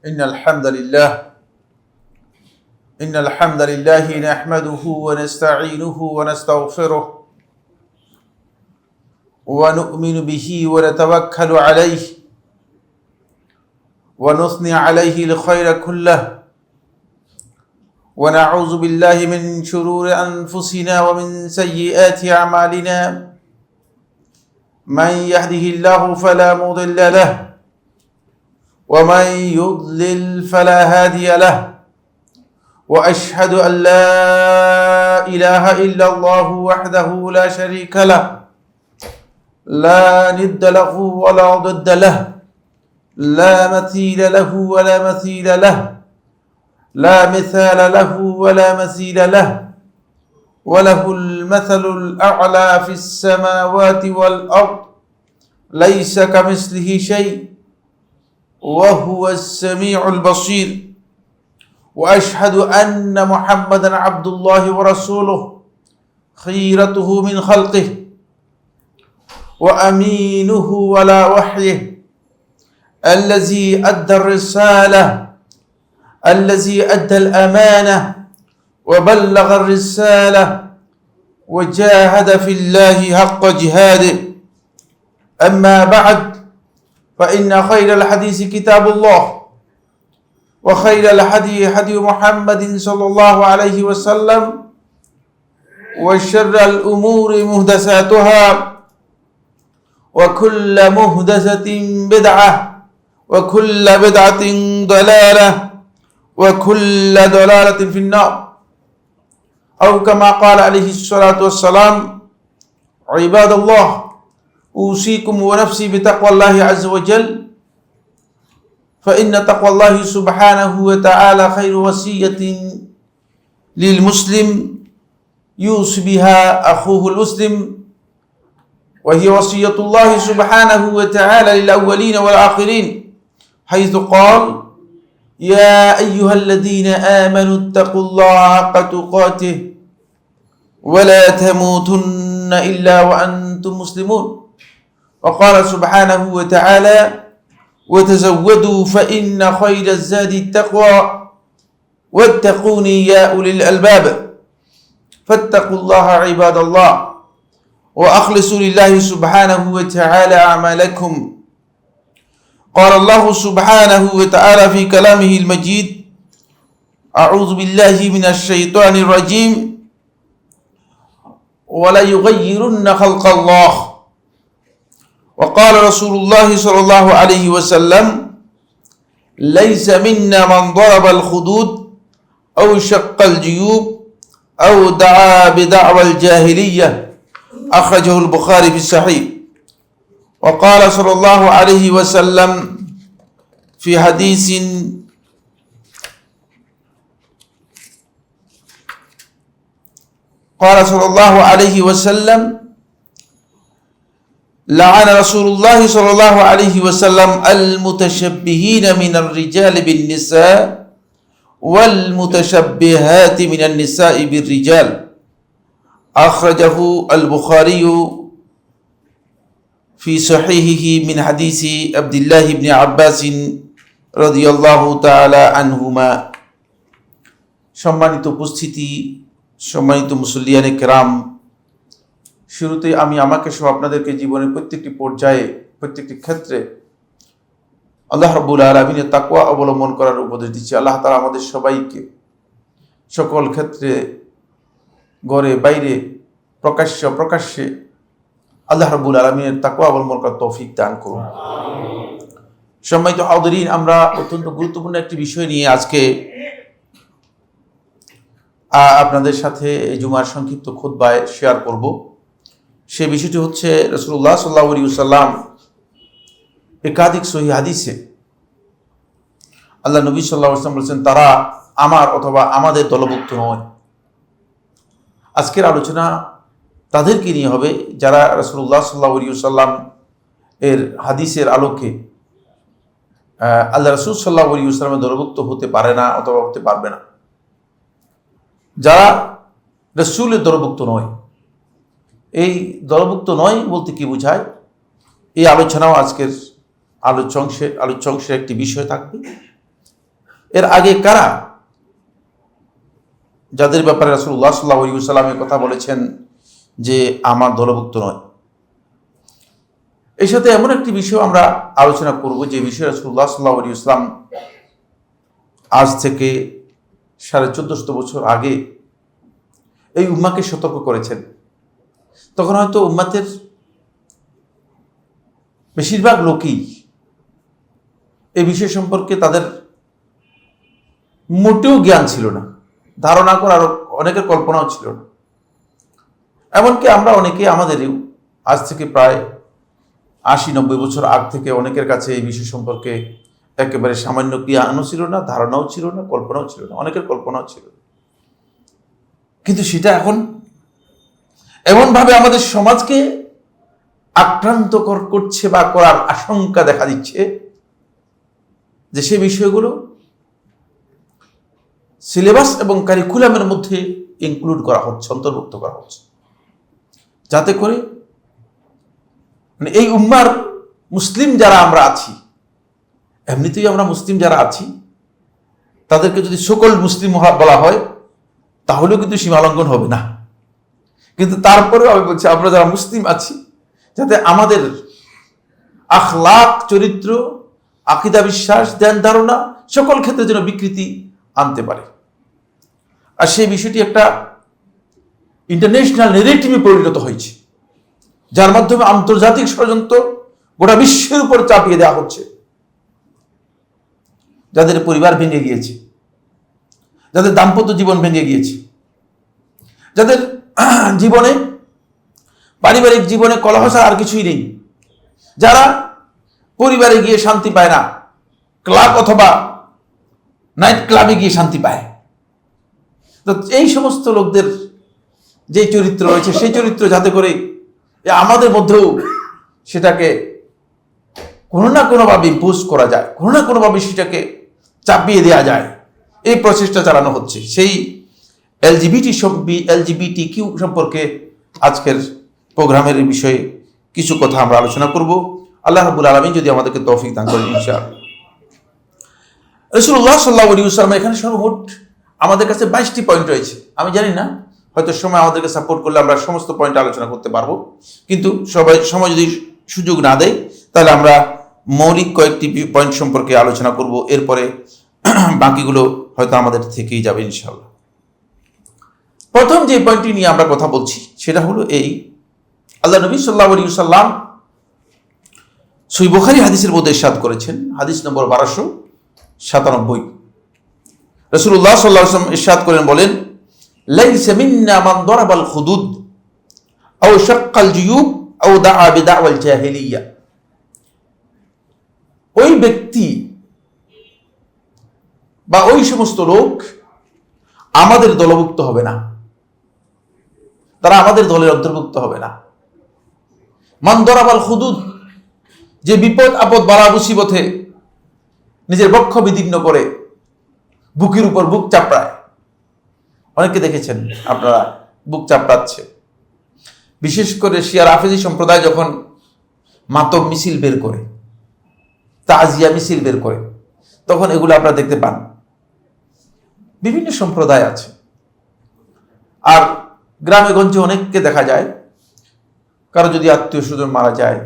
إن الحمد لله نحمده ونستعينه ونستغفره ونؤمن به ونتوكل عليه ونثني عليه الخير كله ونعوذ بالله من شرور أنفسنا ومن سيئات أعمالنا من يهده الله فلا مضل له ومن يضلل فلا هادي له وأشهد أن لا إله إلا الله وحده لا شريك له لا ند له ولا ضد له لا مثيل له ولا مثيل له لا مثال له ولا مثيل له وله المثل الأعلى في السماوات والأرض ليس كمثله شيء وهو السميع البصير وأشهد أن محمدا عبد الله ورسوله خيرته من خلقه وأمينه على وحيه الذي أدى الرسالة الذي أدى الأمانة وبلغ الرسالة وجاهد في الله حق جهاده أما بعد فإن خير الحديث كتاب الله وخير الهدي هدي محمد صلى الله عليه وسلم وشر الأمور محدثاتها وكل محدثة بدعة وكل بدعة ضلالة وكل ضلالة في النار أو كما قال عليه الصلاة والسلام عباد الله أوصيكم ونفسي بتقوى الله عز وجل فإن تقوى الله سبحانه وتعالى خير وصية للمسلم يوصي بها أخوه المسلم وهي وصية الله سبحانه وتعالى للأولين والآخرين حيث قال يا أيها الذين آمنوا اتقوا الله حق تقاته ولا تموتن إلا وأنتم مسلمون وقال سبحانه وتعالى وتزودوا فإن خير الزاد التقوى واتقوني يا أولي الألباب فاتقوا الله عباد الله وأخلصوا لله سبحانه وتعالى أعمالكم قال الله سبحانه وتعالى في كلامه المجيد أعوذ بالله من الشيطان الرجيم ولا يغيرن خلق الله وقال رسول الله صلى الله عليه وسلم ليس منا من ضرب الخدود أو شق الجيوب أو دعا بدعوى الجاهلية أخرجه البخاري في الصحيح وقال صلى الله عليه وسلم في حديث قال صلى الله عليه وسلم لعن رسول الله صلى الله عليه وسلم المتشبهين من الرجال بالنساء والمتشبهات من النساء بالرجال أخرجه البخاري في صحيحه من حديث عبد الله بن عباس رضي الله تعالى عنهما সম্মানিত উপস্থিতি সম্মানিত মুসল্লিয়ানে কেরাম শুরুতে আমি আমাকে সহ আপনাদেরকে জীবনের প্রত্যেকটি পর্যায়ে প্রত্যেকটি ক্ষেত্রে আল্লাহ রাব্বুল আলামিনের তাকওয়া অবলম্বন করার উপদেশ দিচ্ছি। আল্লাহ তাআলা আমাদের সবাইকে সকল ক্ষেত্রে ঘরে বাইরে প্রকাশ্যে আল্লাহ রাব্বুল আলামিনের তাকওয়া অবলম্বন করার তৌফিক দান করুন। সম্মানিত হাজিরিন, আমরা অত্যন্ত গুরুত্বপূর্ণ একটি বিষয় নিয়ে আজকে আপনাদের সাথে এই জুমার সংক্ষিপ্ত খুতবায় শেয়ার করব। সে বিষয়টি হচ্ছে রাসূলুল্লাহ সাল্লাল্লাহু আলাইহি ওয়াসাল্লাম একাধিক সহিহ হাদিসে আল্লাহ নবী সাল্লাল্লাহু আলাইহি ওয়াসাল্লাম বলেছেন তারা আমার অথবা আমাদের দলভুক্ত নয়। আজকের আলোচনা তাদেরকে নিয়ে হবে যারা রাসূলুল্লাহ সাল্লাল্লাহু আলাইহি ওয়াসাল্লাম এর হাদিসের আলোকে আল্লাহ রাসূল সাল্লাল্লাহু আলাইহি ওয়াসাল্লামের দলভুক্ত হতে পারে না অথবা হতে পারবে না। যারা রাসূলের দলভুক্ত নয়, এই দলভুক্ত নয় বলতে কি বোঝায়, এই আলোচনাও আজকের আলোচ্য অংশের একটি বিষয় থাকবে। এর আগে কারা যাদের ব্যাপারে রাসূলুল্লাহ সাল্লাল্লাহু আলাইহি ওয়াসাল্লাম কথা বলেছেন যে আমার দলভুক্ত নয়? এর সাথে এমন একটি বিষয় আমরা আলোচনা করব যে বিষয়ে রাসূলুল্লাহ সাল্লাল্লাহু আলাইহি ওয়াসাল্লাম আজ থেকে 1450 বছর আগে এই উম্মাহকে সতর্ক করেছেন। তখন হয়তো উম্মতের বেশিরভাগ লোকই এই বিষয় সম্পর্কে তাদের মোটেও জ্ঞান ছিল না, ধারণা করার অনেকের কল্পনাও ছিল না। এমনকি আমরা অনেকে আমাদেরও আজ থেকে প্রায় 80-90 বছর আগ থেকে অনেকের কাছে এই বিষয় সম্পর্কে একেবারে সামান্য জ্ঞানও ছিল না, ধারণাও ছিল না, কল্পনাও ছিল না, অনেকের কল্পনাও ছিল। কিন্তু সেটা এখন এমনভাবে আমাদের সমাজকে আক্রান্ত করছে বা করার আশঙ্কা দেখা দিচ্ছে যে সে বিষয়গুলো সিলেবাস এবং কারিকুলামের মধ্যে ইনক্লুড করা হচ্ছে, অন্তর্ভুক্ত করা হচ্ছে, যাতে করে মানে এই উম্মার মুসলিম যারা আমরা আছি, এমনিতেই আমরা মুসলিম যারা আছি তাদেরকে যদি সকল মুসলিম বলা হয় তাহলেও কিন্তু সীমালঙ্ঘন হবে না। কিন্তু তারপরেও আমি বলছি আমরা যারা মুসলিম আছি যাতে আমাদের আখলাক, চরিত্র, আকীদা, বিশ্বাস, ধ্যান ধারণা সকল ক্ষেত্রে যেন বিকৃতি আনতে পারে। আর সেই বিষয়টি একটা ইন্টারন্যাশনাল নেগেটিভে পরিণত হয়েছে, যার মাধ্যমে আন্তর্জাতিক ষড়যন্ত্র গোটা বিশ্বের উপর চাপিয়ে দেওয়া হচ্ছে। যাদের পরিবার ভেঙে গিয়েছে, যাদের দাম্পত্য জীবন ভেঙে গিয়েছে, যাদের জীবনে পারিবারিক জীবনে কলহ ছাড়া আর কিছুই নেই, যারা পরিবারে গিয়ে শান্তি পায় না, ক্লাব অথবা নাইট ক্লাবে গিয়ে শান্তি পায়। তো এই সমস্ত লোকদের যে চরিত্র রয়েছে সেই চরিত্র যাতে করে আমাদের মধ্যেও সেটাকে কোনো না কোনোভাবে ইম্পোজ করা যায়, কোনো না কোনোভাবে সেটাকে চাপিয়ে দেওয়া যায়, এই প্রচেষ্টা চালানো হচ্ছে। সেই এলজিবিটি কিউ সম্পর্কে আজকের প্রোগ্রামের বিষয়ে কিছু কথা আমরা আলোচনা করব। আল্লাহ রাব্বুল আলামিন যদি আমাদেরকে তৌফিক দান করেন ইনশাআল্লাহ। রাসূলুল্লাহ সাল্লাল্লাহু আলাইহি ওয়াসাল্লাম এখানে সর্বমোট আমাদের কাছে 22টি পয়েন্ট রয়েছে। আমি জানি না, হয়তো সময় আমাদেরকে সাপোর্ট করলে আমরা সমস্ত পয়েন্ট আলোচনা করতে পারবো, কিন্তু সময় যদি সুযোগ না দেয় তাহলে আমরা মৌলিক কয়েকটি পয়েন্ট সম্পর্কে আলোচনা করব, এরপরে বাকিগুলো হয়তো আমাদের থেকেই যাবে ইনশাআল্লাহ। প্রথম যে পয়েন্টটি নিয়ে আমরা কথা বলছি সেটা হলো এই, আল্লাহ নবী সাল্লাল্লাহু আলাইহি ওয়াসাল্লাম সহিহ বুখারী হাদিসের মধ্যে ইরশাদ করেছেন, হাদিস নম্বর 1297, রাসূলুল্লাহ সাল্লাল্লাহু আলাইহি ওয়াসাল্লাম ইরশাদ করেন, বলেন, লাইসা মিন্না মান দারাবাল খুদুদ আও শাক্কাল জুয়ুব আও দাআ বিদাওয়াল জাহিলিয়া। ওই ব্যক্তি বা ওই সমস্ত লোক আমাদের দলভুক্ত হবে না, তারা আমাদের দলের অন্তর্ভুক্ত হবে না। মান দারাবাল খুদুদ, যে বিপদ আপদ বালা মুসিবতে নিজের বক্ষ বিদীর্ণ করে বুকের উপর বুক চাপড়ায়। অনেকে দেখেছেন আপনারা বুক চাপড়াচ্ছে, বিশেষ করে শিয়া রাফেজি সম্প্রদায় যখন মাতম মিছিল বের করে, তাজিয়া মিছিল বের করে, তখন এগুলো আপনারা দেখতে পান। বিভিন্ন সম্প্রদায় আছে, আর গ্রামে গঞ্জে অনেককে দেখা যায়, কারো যদি আত্মীয় স্বজন মারা যায়,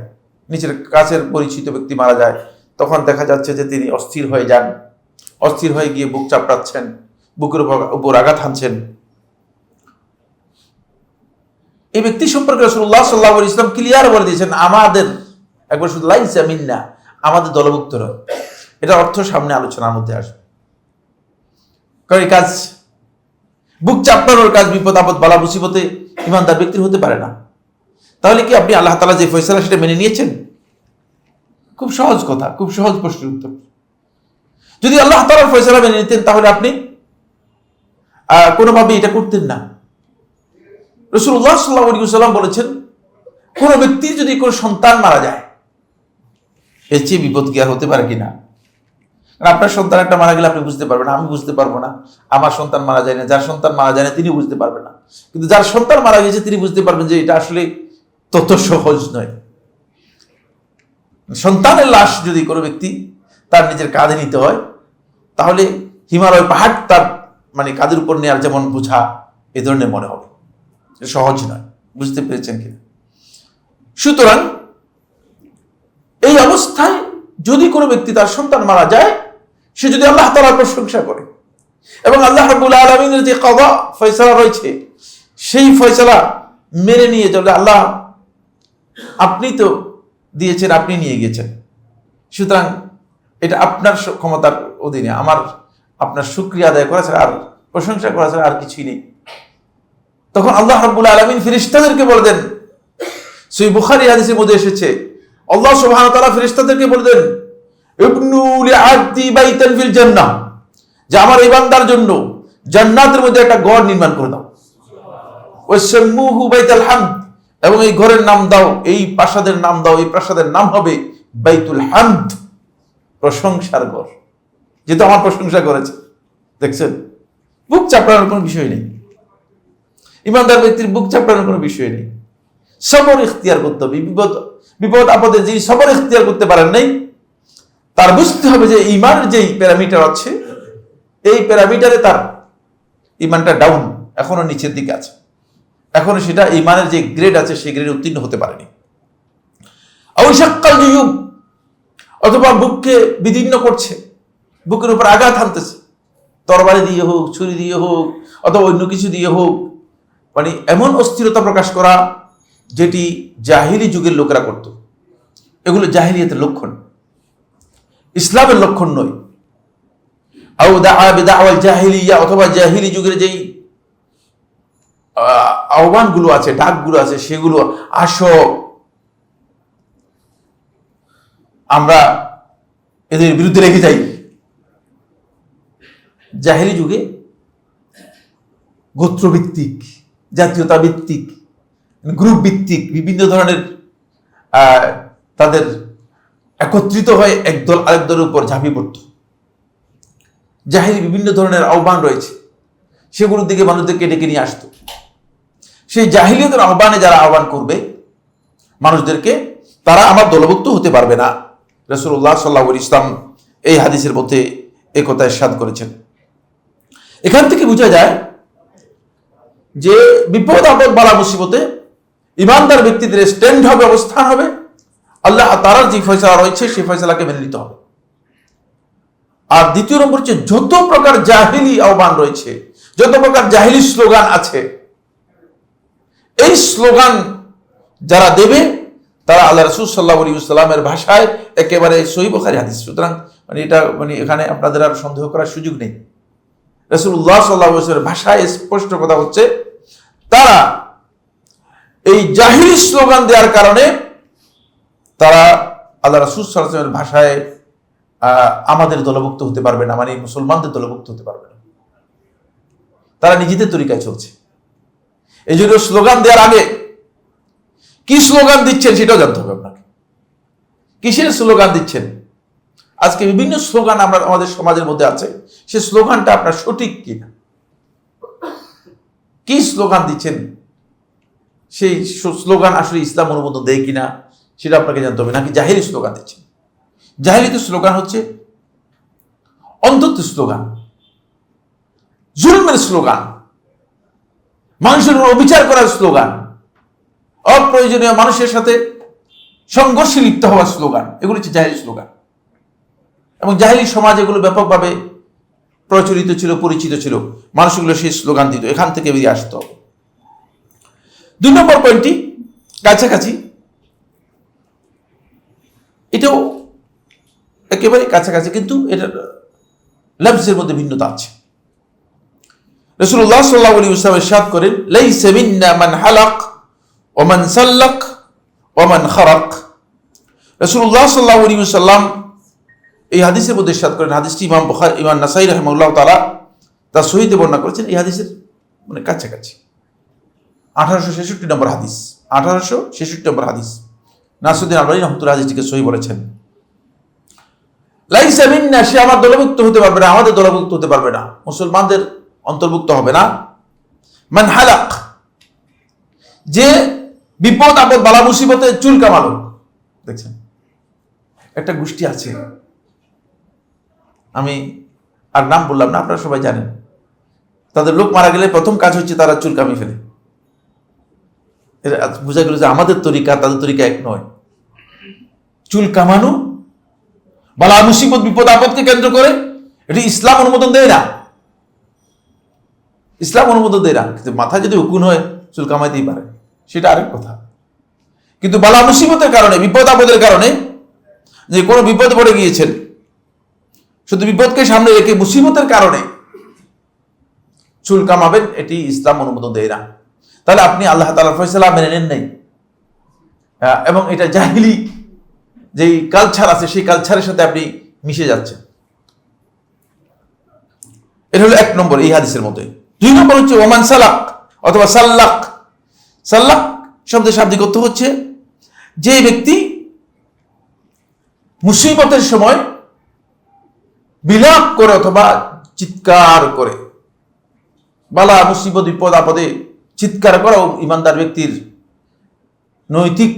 নিজের কাছের পরিচিত ব্যক্তি মারা যায়, তখন দেখা যাচ্ছে যে তিনি অস্থির হয়ে যান, অস্থির হয়ে গিয়ে বুক চাপড়াচ্ছেন, বুকের উপর আঘাত হানছেন। এই ব্যক্তি সম্পর্কে রাসূলুল্লাহ সাল্লাল্লাহু আলাইহি ওয়াসাল্লাম ক্লিয়ার বলে দিয়েছেন, আমাদের, একবার শুধু লাইসা মিন্না, আমাদের দলভুক্ত নয়। এটা অর্থ সামনে আলোচনার মধ্যে আসবে। কারণ এই কাজ, বুক চাপড়ানোর কাজ বিপদ আপদ বালা মুসিবতে ইমানদার ব্যক্তির হতে পারে না। তাহলে কি আপনি আল্লাহ তাআলা যে ফয়সালা সেটা মেনে নিয়েছেন? খুব সহজ কথা, খুব সহজ প্রশ্নের উত্তর। যদি আল্লাহ তাআলার ফয়সালা মেনে নিতেন তাহলে আপনি কোনোভাবে এটা করতেন না। রাসূলুল্লাহ সাল্লাল্লাহু আলাইহি ওয়াসাল্লাম বলেছেন, কোন ব্যক্তির যদি কোনো সন্তান মারা যায়, এর চেয়ে বিপদ কি আর হতে পারে কিনা? আপনার সন্তান একটা মারা গেলে আপনি বুঝতে পারবেন না, আমি বুঝতে পারবো না, আমার সন্তান মারা যায় না, যার সন্তান মারা যায় না তিনি বুঝতে পারবেন না। কিন্তু যার সন্তান মারা গেছে তিনি বুঝতে পারবেন যে এটা আসলে তত সহজ নয়। সন্তানের লাশ যদি কোনো ব্যক্তি তার নিজের কাঁধে নিতে হয়, তাহলে হিমালয় পাহাড় তার মানে কাঁধের উপর নেওয়ার যেমন বোঝা, এ ধরনের মনে হবে। সহজ নয়, বুঝতে পেরেছেন কিনা? সুতরাং এই অবস্থায় যদি কোনো ব্যক্তি তার সন্তান মারা যায়, সে যদি আল্লাহ তাআলার প্রশংসা করে এবং আল্লাহ রাব্বুল আলামিনের যে কদা ফয়সালা রয়েছে সেই ফয়সালা মেনে নিয়ে চলে, আল্লাহ আপনি তো দিয়েছেন, আপনি নিয়ে গেছেন, সুতরাং এটা আপনার ক্ষমতার অধীনে, আমার আপনার শুকরিয়া আদায় করা ছাড়া আর প্রশংসা করা ছাড়া আর কিছুই নেই। তখন আল্লাহ রাব্বুল আলামিন ফেরেশতাদেরকে বলে দেন, সহিহ বুখারী হাদিসের মধ্যে এসেছে, আল্লাহ সুবহানাহু ওয়া তাআলা ফেরেশতাদেরকে বলে দেন, ইবনু লিআবদি বাইতান ফিল জান্নাহ, যে আমার এই বান্দার জন্য জান্নাতের মধ্যে একটা ঘর নির্মাণ করে দাও। ওয়াসাম্মুহু বাইতুল হামদ, এবং এই ঘরের নাম দাও, এই প্রাসাদের নাম দাও, এই প্রাসাদের নাম হবে বাইতুল হামদ, প্রশংসার ঘর, যেহেতু আমার প্রশংসা করেছে। দেখছেন, বুক চাপড়ানোর কোনো বিষয় নেই, ইমানদার ব্যক্তির বুক চাপড়ানোর কোনো বিষয় নেই। সবর ইখতিয়ার করতে হবে। বিপদ আপদে যিনি সবর ইখতিয়ার করতে পারেন নাই, তার বুঝতে হবে যে ইমানের যেই প্যারামিটার আছে, এই প্যারামিটারে তার ইমানটা ডাউন, এখনো নিচের দিকে আছে, এখনো সেটা ইমানের যে গ্রেড আছে সেই গ্রেডে উত্তীর্ণ হতে পারেনি। আউশাক্কাল জুয়ুব, অথবা বুককে বিদীর্ণ করছে, বুকের উপর আঘাত হানতেছে, তরবারি দিয়ে হোক, ছুরি দিয়ে হোক, অথবা অন্য কিছু দিয়ে হোক, মানে এমন অস্থিরতা প্রকাশ করা যেটি জাহিলি যুগের লোকেরা করত। এগুলো জাহিলিয়াতের লক্ষণ, ইসলামের লক্ষণ নয়। আও দাআ বিদাওয়াল জাহিলিয়া, অথবা জাহিলি যুগের যেই আহ্বানগুলো আছে, ডাকগুলো আছে, সেগুলো আসো আমরা এদের বিরুদ্ধে রেখে যাই। জাহেলি যুগে গোত্রভিত্তিক, জাতীয়তা ভিত্তিক, গ্রুপ ভিত্তিক বিভিন্ন ধরনের তাদের একত্রিত হয়ে একদল আরেক দলের উপর ঝাঁপিয়ে পড়ত। জাহেলি বিভিন্ন ধরনের আহ্বান রয়েছে, সেগুলোর দিকে মানুষদেরকে ডেকে নিয়ে আসতো। সেই জাহিলিয়তের আহ্বানে যারা আহ্বান করবে মানুষদেরকে, তারা আমার দলভুক্ত হতে পারবে না। রাসূলুল্লাহ সাল্লাল্লাহু আলাইহি ওয়াসাল্লাম এই হাদিসের মধ্যে এই কথা ইরশাদ করেছেন। এখান থেকে বোঝা যায় যে বিপদ আপদ বালা মুসিবতে ইমানদার ব্যক্তিদের স্ট্যান্ড হবে, অবস্থান হবে, আল্লাহ তাআলার যে ফয়সালা রয়েছে সেই ফয়সালাকে মেনে নিতে হবে। আর দ্বিতীয় নম্বর হচ্ছে, যত প্রকার জাহিলি আহ্বান রয়েছে, যত প্রকার জাহিলি স্লোগান আছে, এই স্লোগান যারা দেবে তারা আল্লাহ রাসূল সাল্লাল্লাহু আলাইহি ওয়াসাল্লামের ভাষায় একেবারে সহিহ বুখারী হাদিস। সুতরাং মানে এটা মানে এখানে আপনাদের আর সন্দেহ করার সুযোগ নেই। রাসূলুল্লাহ সাল্লাল্লাহু আলাইহি ওয়াসাল্লামের ভাষায় স্পষ্ট কথা হচ্ছে, তারা এই জাহিলি স্লোগান দেওয়ার কারণে তারা আল্লাহ রাসূল সাল্লাল্লাহু আলাইহি ওয়াসাল্লামের ভাষায় আমাদের দলভুক্ত হতে পারবে না, মানে মুসলমানদের দলভুক্ত হতে পারবে না। তারা নিজেদের তরিকায় চলছে। এই জন্য স্লোগান দেওয়ার আগে কি স্লোগান দিচ্ছেন সেটাও জানতে হবে আপনাকে। কিসের স্লোগান দিচ্ছেন? আজকে বিভিন্ন স্লোগান আমরা আমাদের সমাজের মধ্যে আছে, সেই স্লোগানটা আপনার সঠিক কিনা, কি স্লোগান দিচ্ছেন, সেই স্লোগান আসলে ইসলাম অনুমোদন দেয় কিনা সেটা আপনাকে জানতে হবে। নাকি জাহিলি স্লোগান দিচ্ছেন? জাহিলিত স্লোগান হচ্ছে অন্তত স্লোগান, জুলমের স্লোগান, মানুষের উপর অবিচার করার স্লোগান, অপ্রয়োজনীয় মানুষের সাথে সংঘর্ষে লিপ্ত হওয়ার স্লোগান, এগুলো হচ্ছে জাহিলি স্লোগান। এবং জাহিলি সমাজ এগুলো ব্যাপকভাবে প্রচলিত ছিল, পরিচিত ছিল, মানুষগুলো সেই স্লোগান দিত। এখান থেকে বেরিয়ে আসতে হবে। 2 নম্বর পয়েন্টটি কাছাকাছি, এটাও একেবারে কাছাকাছি, কিন্তু এটা লফজের মধ্যে ভিন্নতা আছে। রাসূলুল্লাহ সাল্লাল্লাহু আলাইহি ওয়াসাল্লাম ইরশাদ করেন, লাইসা মিন্না মান হালাক ওয়া মান সাল্লাক ওয়া মান খারাক। রাসূলুল্লাহ সাল্লাল্লাহু আলাইহি ওয়াসাল্লাম এই হাদিসের মধ্যে ইরশাদ করেন, হাদিসটি ইমাম বুখারী, ইমাম নাসাঈ রাহিমাহুল্লাহ তাআলা তার সহিহে বর্ণনা করেছেন। এই হাদিসের মানে কাছাকাছি 1866 নম্বর হাদিস, 1866 নম্বর হাদিস। নাসিরউদ্দিন আলবানী রাহমাতুল্লাহ হাদিসটিকে সহিহ বলেছেন। লাইসা মিন্না, সে আমার দলভুক্ত হতে পারবে না, আমাদের দলভুক্ত হতে পারবে না, মুসলমানদের অন্তর্ভুক্ত হবে না। মান হালাক, যে বিপদ আপদ বালা মুসিবতে চুল কামালো। দেখছেন, একটা গোষ্ঠী আছে, আমি আর নাম বললাম না, আপনারা সবাই জানেন। তাদের লোক মারা গেলে প্রথম কাজ হচ্ছে তারা চুল কামিয়ে ফেলে। বোঝা গেল যে আমাদের তরিকা তাদের তরিকা এক নয়। চুল কামানো, বালা মুসিবত বিপদ আপদকে কেন্দ্র করে, এটি ইসলাম অনুমোদন দেয় না। ইসলাম অনুমোদন দেয় না। কিন্তু মাথা যদি উকুন হয় চুল কামাইতেই পারে, সেটা আরেক কথা। কিন্তু বালা মুসিবতের কারণে, বিপদ আপদের কারণে, যে কোনো বিপদ পড়ে গিয়েছেন, শুধু বিপদকে সামনে রেখে মুসিবতের কারণে চুল কামাবেন, এটি ইসলাম অনুমোদন দেয় না। তাহলে আপনি আল্লাহ তাআলার ফয়সালা মেনে নেন নাই, এবং এটা জাহিলি যেই কালচার আছে সেই কালচারের সাথে আপনি মিশে যাচ্ছেন। এটা হলো 1 নম্বর এই হাদিসের মধ্যে। 2 নম্বর হচ্ছে ওমান সালাক অথবা সাল্লাক। সাল্লাক শব্দের শাব্দিক অর্থ হচ্ছে যে ব্যক্তি মুসিবতের সময় বিলাপ করে অথবা চিৎকার করে। বালা মুসিবত বিপদ আপদে চিৎকার করাও ইমানদার ব্যক্তির নৈতিক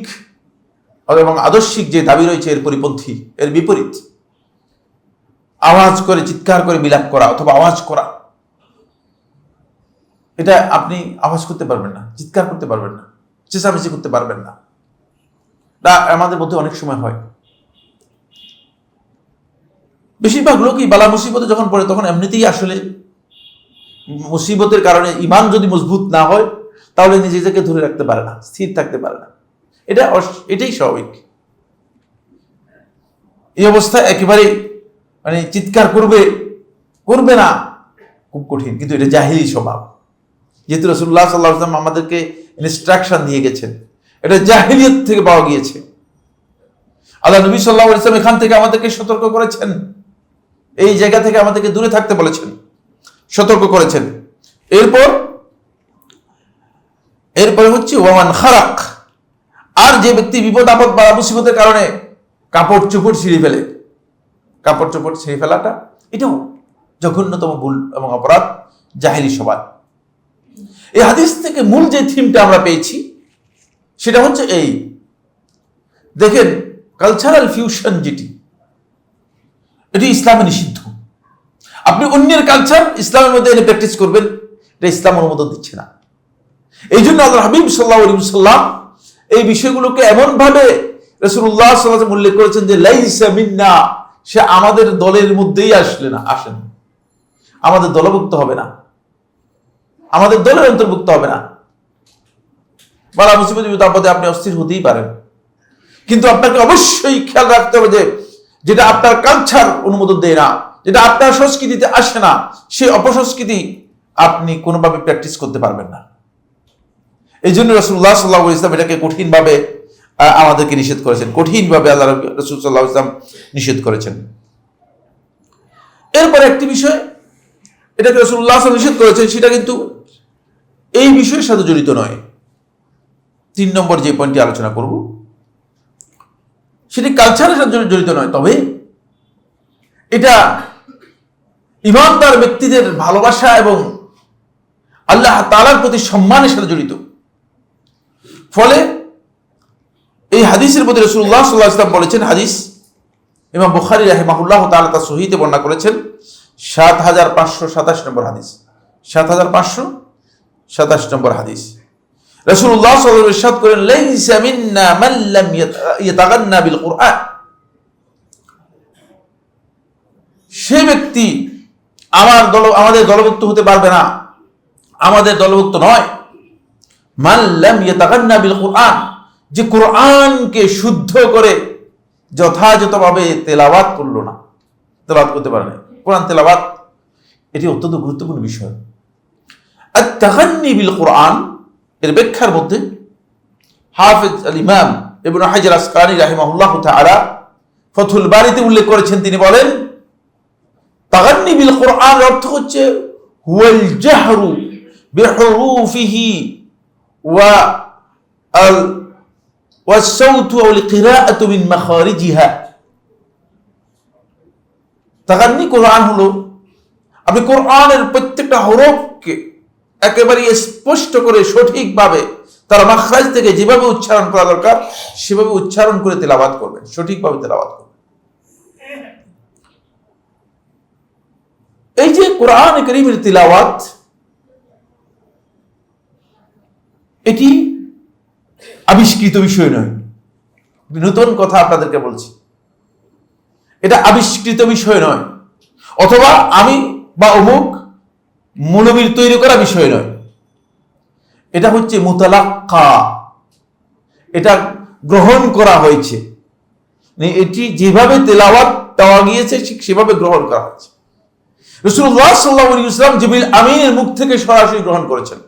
এবং আদর্শিক যে দাবি রয়েছে এর পরিপন্থী, এর বিপরীত। আওয়াজ করে চিৎকার করে বিলাপ করা অথবা আওয়াজ করা, এটা আপনি আওয়াজ করতে পারবেন না, চিৎকার করতে পারবেন না, চেঁচামেচি করতে পারবেন না। তা আমাদের মধ্যে অনেক সময় হয়। বেশিরভাগ লোকই বালা মুসিবতে যখন পড়ে তখন এমনিতেই আসলে মুসিবতের কারণে ইমান যদি মজবুত না হয় তাহলে নিজেকে ধরে রাখতে পারে না, স্থির থাকতে পারে না। এটাই স্বাভাবিক। এই অবস্থায় একেবারে মানে চিৎকার করবে না, খুব কঠিন। কিন্তু এটা জাহিলি স্বভাব। যেহেতু রাসূলুল্লাহ সাল্লাল্লাহু আলাইহি ওয়াসাল্লাম আমাদেরকে ইনস্ট্রাকশন দিয়ে গেছেন, এটা জাহিলিয়ত থেকে পাওয়া গিয়েছে। আল্লাহ নবী সাল্লাল্লাহু আলাইহি ওয়াসাল্লাম এখান থেকে আমাদেরকে সতর্ক করেছেন, এই জায়গা থেকে আমাদেরকে দূরে থাকতে বলেছেন, সতর্ক করেছেন। এরপরে হচ্ছে ওয়ামান খারাক, আর যে ব্যক্তি বিপদ আপদ বা মুসিবতের কারণে কাপড় চোপড় ছিঁড়ে ফেলে। কাপড় চোপড় ছিঁড়ে ফেলাটা এটাও জঘন্যতম ভুল এবং অপরাধ, জাহেলি স্বভাব। এই হাদিস থেকে মূল যে থিমটা আমরা পেয়েছি সেটা হচ্ছে এই, দেখেন কালচারাল ফিউশন যেটি, এটি ইসলামে নিষিদ্ধ। আপনি অন্যের কালচার ইসলামের মধ্যে এনে প্র্যাকটিস করবেন, এটা ইসলাম অনুমোদন দিচ্ছে না। এই জন্য আল্লাহর হাবিব সাল্লাল্লাহু আলাইহি ওয়াসাল্লাম এই বিষয়গুলোকে এমন ভাবে রাসূলুল্লাহ সাল্লাল্লাহু আলাইহি ওয়াসাল্লাম উল্লেখ করেছেন যে লাইসা মিন্না, সে আমাদের দলের মধ্যেই আসেন, আমাদের দলভুক্ত হবে না, আমাদের দলের অন্তর্ভুক্ত হবে না। বালা মুসিবত বিপদে আপনি অস্থির হতেই পারেন, কিন্তু আপনাকে অবশ্যই খেয়াল রাখতে হবে যে যেটা আপনার কালচার অনুমোদন দেয় না, যেটা আপনার সংস্কৃতিতে আসে না, সেই অপসংস্কৃতি আপনি কোনোভাবে প্র্যাকটিস করতে পারবেন না। এই জন্য রাসূলুল্লাহ সাল্লাল্লাহু আলাইহি ওয়াসাল্লাম এটাকে কঠিনভাবে আমাদেরকে নিষেধ করেছেন, কঠিনভাবে আল্লাহ রাসূল সাল্লাল্লাহু আলাইহি ওয়াসাল্লাম নিষেধ করেছেন। এরপর একটি বিষয়, এটাকে রাসূলুল্লাহ সাল্লাল্লাহু আলাইহি ওয়াসাল্লাম নিষেধ করেছেন, সেটা কিন্তু এই বিষয়ের সাথে জড়িত নয়। 3 নম্বর যে পয়েন্টটি আলোচনা করব সেটি কালচারের সাথে জড়িত নয়, তবে এটা ঈমানদার ব্যক্তিদের ভালোবাসা এবং আল্লাহ তাআলার প্রতি সম্মানের সাথে জড়িত। ফলে এই হাদিসের মধ্যে রাসূলুল্লাহ সাল্লাল্লাহু আলাইহি ওয়াসাল্লাম বলেছেন, হাদিস ইমাম বুখারী রাহিমাহুল্লাহ তাআলা তার সহিহে বর্ণনা করেছেন, 7527 নম্বর হাদিস, 7527 নম্বর হাদিস। রাসূলুল্লাহ সাল্লাল্লাহু আলাইহি ওয়াসাল্লাম ইরশাদ করেন, লাইসা মিন্না মান লাম ইয়াতাগান্না বিল কুরআন, সে ব্যক্তি আমাদের দলভুক্ত হতে পারবে না, আমাদের দলভুক্ত নয়। মান লাম ইয়াতাগান্না বিল কুরআন, যে কোরআনকে শুদ্ধ করে যথাযথভাবে তেলাওয়াত করলো না, তেলাওয়াত করতে পারে না। কোরআন তেলাওয়াত এটি অত্যন্ত গুরুত্বপূর্ণ বিষয়। আত-তাগান্নি বিল কুরআন এর ব্যাখ্যার মধ্যে হাফেজ আল ইমাম ইবনে হাজার আসকালানী রাহিমাহুল্লাহ তাআলা ফাথুল বারীতে উল্লেখ করেছেন, তিনি বলেন তাগান্নি বিল কুরআন অর্থ হচ্ছে হুয়াল জাহরু বিহুরুফিহি ওয়া সাউতু আও কিরাআতু মিন মাখারিজিহা। তাগান্নি কোরআন হলো আপনি কোরআনের প্রত্যেকটা হরফকে একেবারে স্পষ্ট করে সঠিকভাবে তার মাখরাজ থেকে যেভাবে উচ্চারণ করা দরকার সেভাবে উচ্চারণ করে তেলাওয়াত করবেন, সঠিকভাবে তেলাওয়াত করবেন। কোরআন কারীমের তিলাওয়াত এটি আবিষ্কৃত বিষয় নয়, নতুন কথা আপনাদেরকে বলছি, এটা আবিষ্কৃত বিষয় নয়, অথবা আমি বা অমুক মৌলবীর তৈরি করা বিষয় নয়। এটা হচ্ছে মুতালাক্কা, এটা গ্রহণ করা হয়েছে, এটি যেভাবে তেলাওয়াত দেওয়া গিয়েছে ঠিক সেভাবে গ্রহণ করা হয়েছে। রাসূলুল্লাহ সাল্লাল্লাহু আলাইহি ওয়াসাল্লাম জিবরিল আমিনের মুখ থেকে সরাসরি গ্রহণ করেছেন।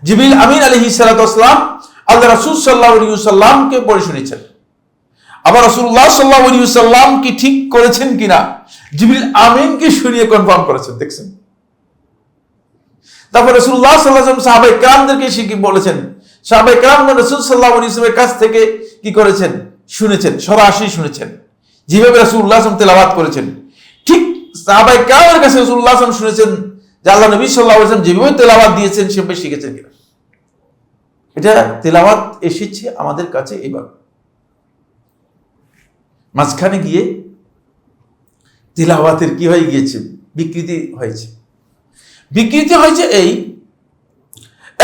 জিবরিল আমিন আলাইহিস সালাতু ওয়াস সালাম আল্লাহ রাসূল সাল্লাল্লাহু আলাইহি ওয়াসাল্লামকে পড়ে শুনিয়েছেন। আবার রাসূলুল্লাহ সাল্লাল্লাহু আলাইহি ওয়াসাল্লাম কি ঠিক করেছেন কিনা জিবরিল আমিনকে শুনিয়ে কনফার্ম করেছেন, দেখছেন। তারপর রাসূলুল্লাহ সাল্লাল্লাহু আলাইহি ওয়াসাল্লাম সাহাবায়ে কেরামদেরকে শিখিয়ে বলেছেন, সাহাবায়ে কেরাম রাসূল সাল্লাল্লাহু আলাইহি ওয়াসাল্লামের কাছ থেকে কি করেছেন, শুনেছেন, সরাসরি শুনেছেন। যেভাবে রাসূলুল্লাহ সাল্লাল্লাহু আলাইহি ওয়াসাল্লাম তেলাওয়াত করেছেন ঠিক সাহাবায়ে কেরামের কাছে রাসূলুল্লাহ সাল্লাল্লাহু আলাইহি ওয়াসাল্লাম শুনেছেন যে আল্লাহ নবী সাল্লাল্লাহু আলাইহি ওয়াসাল্লাম যেভাবে তেলাওয়াত দিয়েছেন সেভাবে শিখেছেন কিনা। এটা তেলাওয়াত এসেছে আমাদের কাছে এবার। মাঝখানে গিয়ে তিলাওয়াতের কি হয়ে গিয়েছে, বিকৃতি হয়েছে। বিকৃতি হয়েছে এই,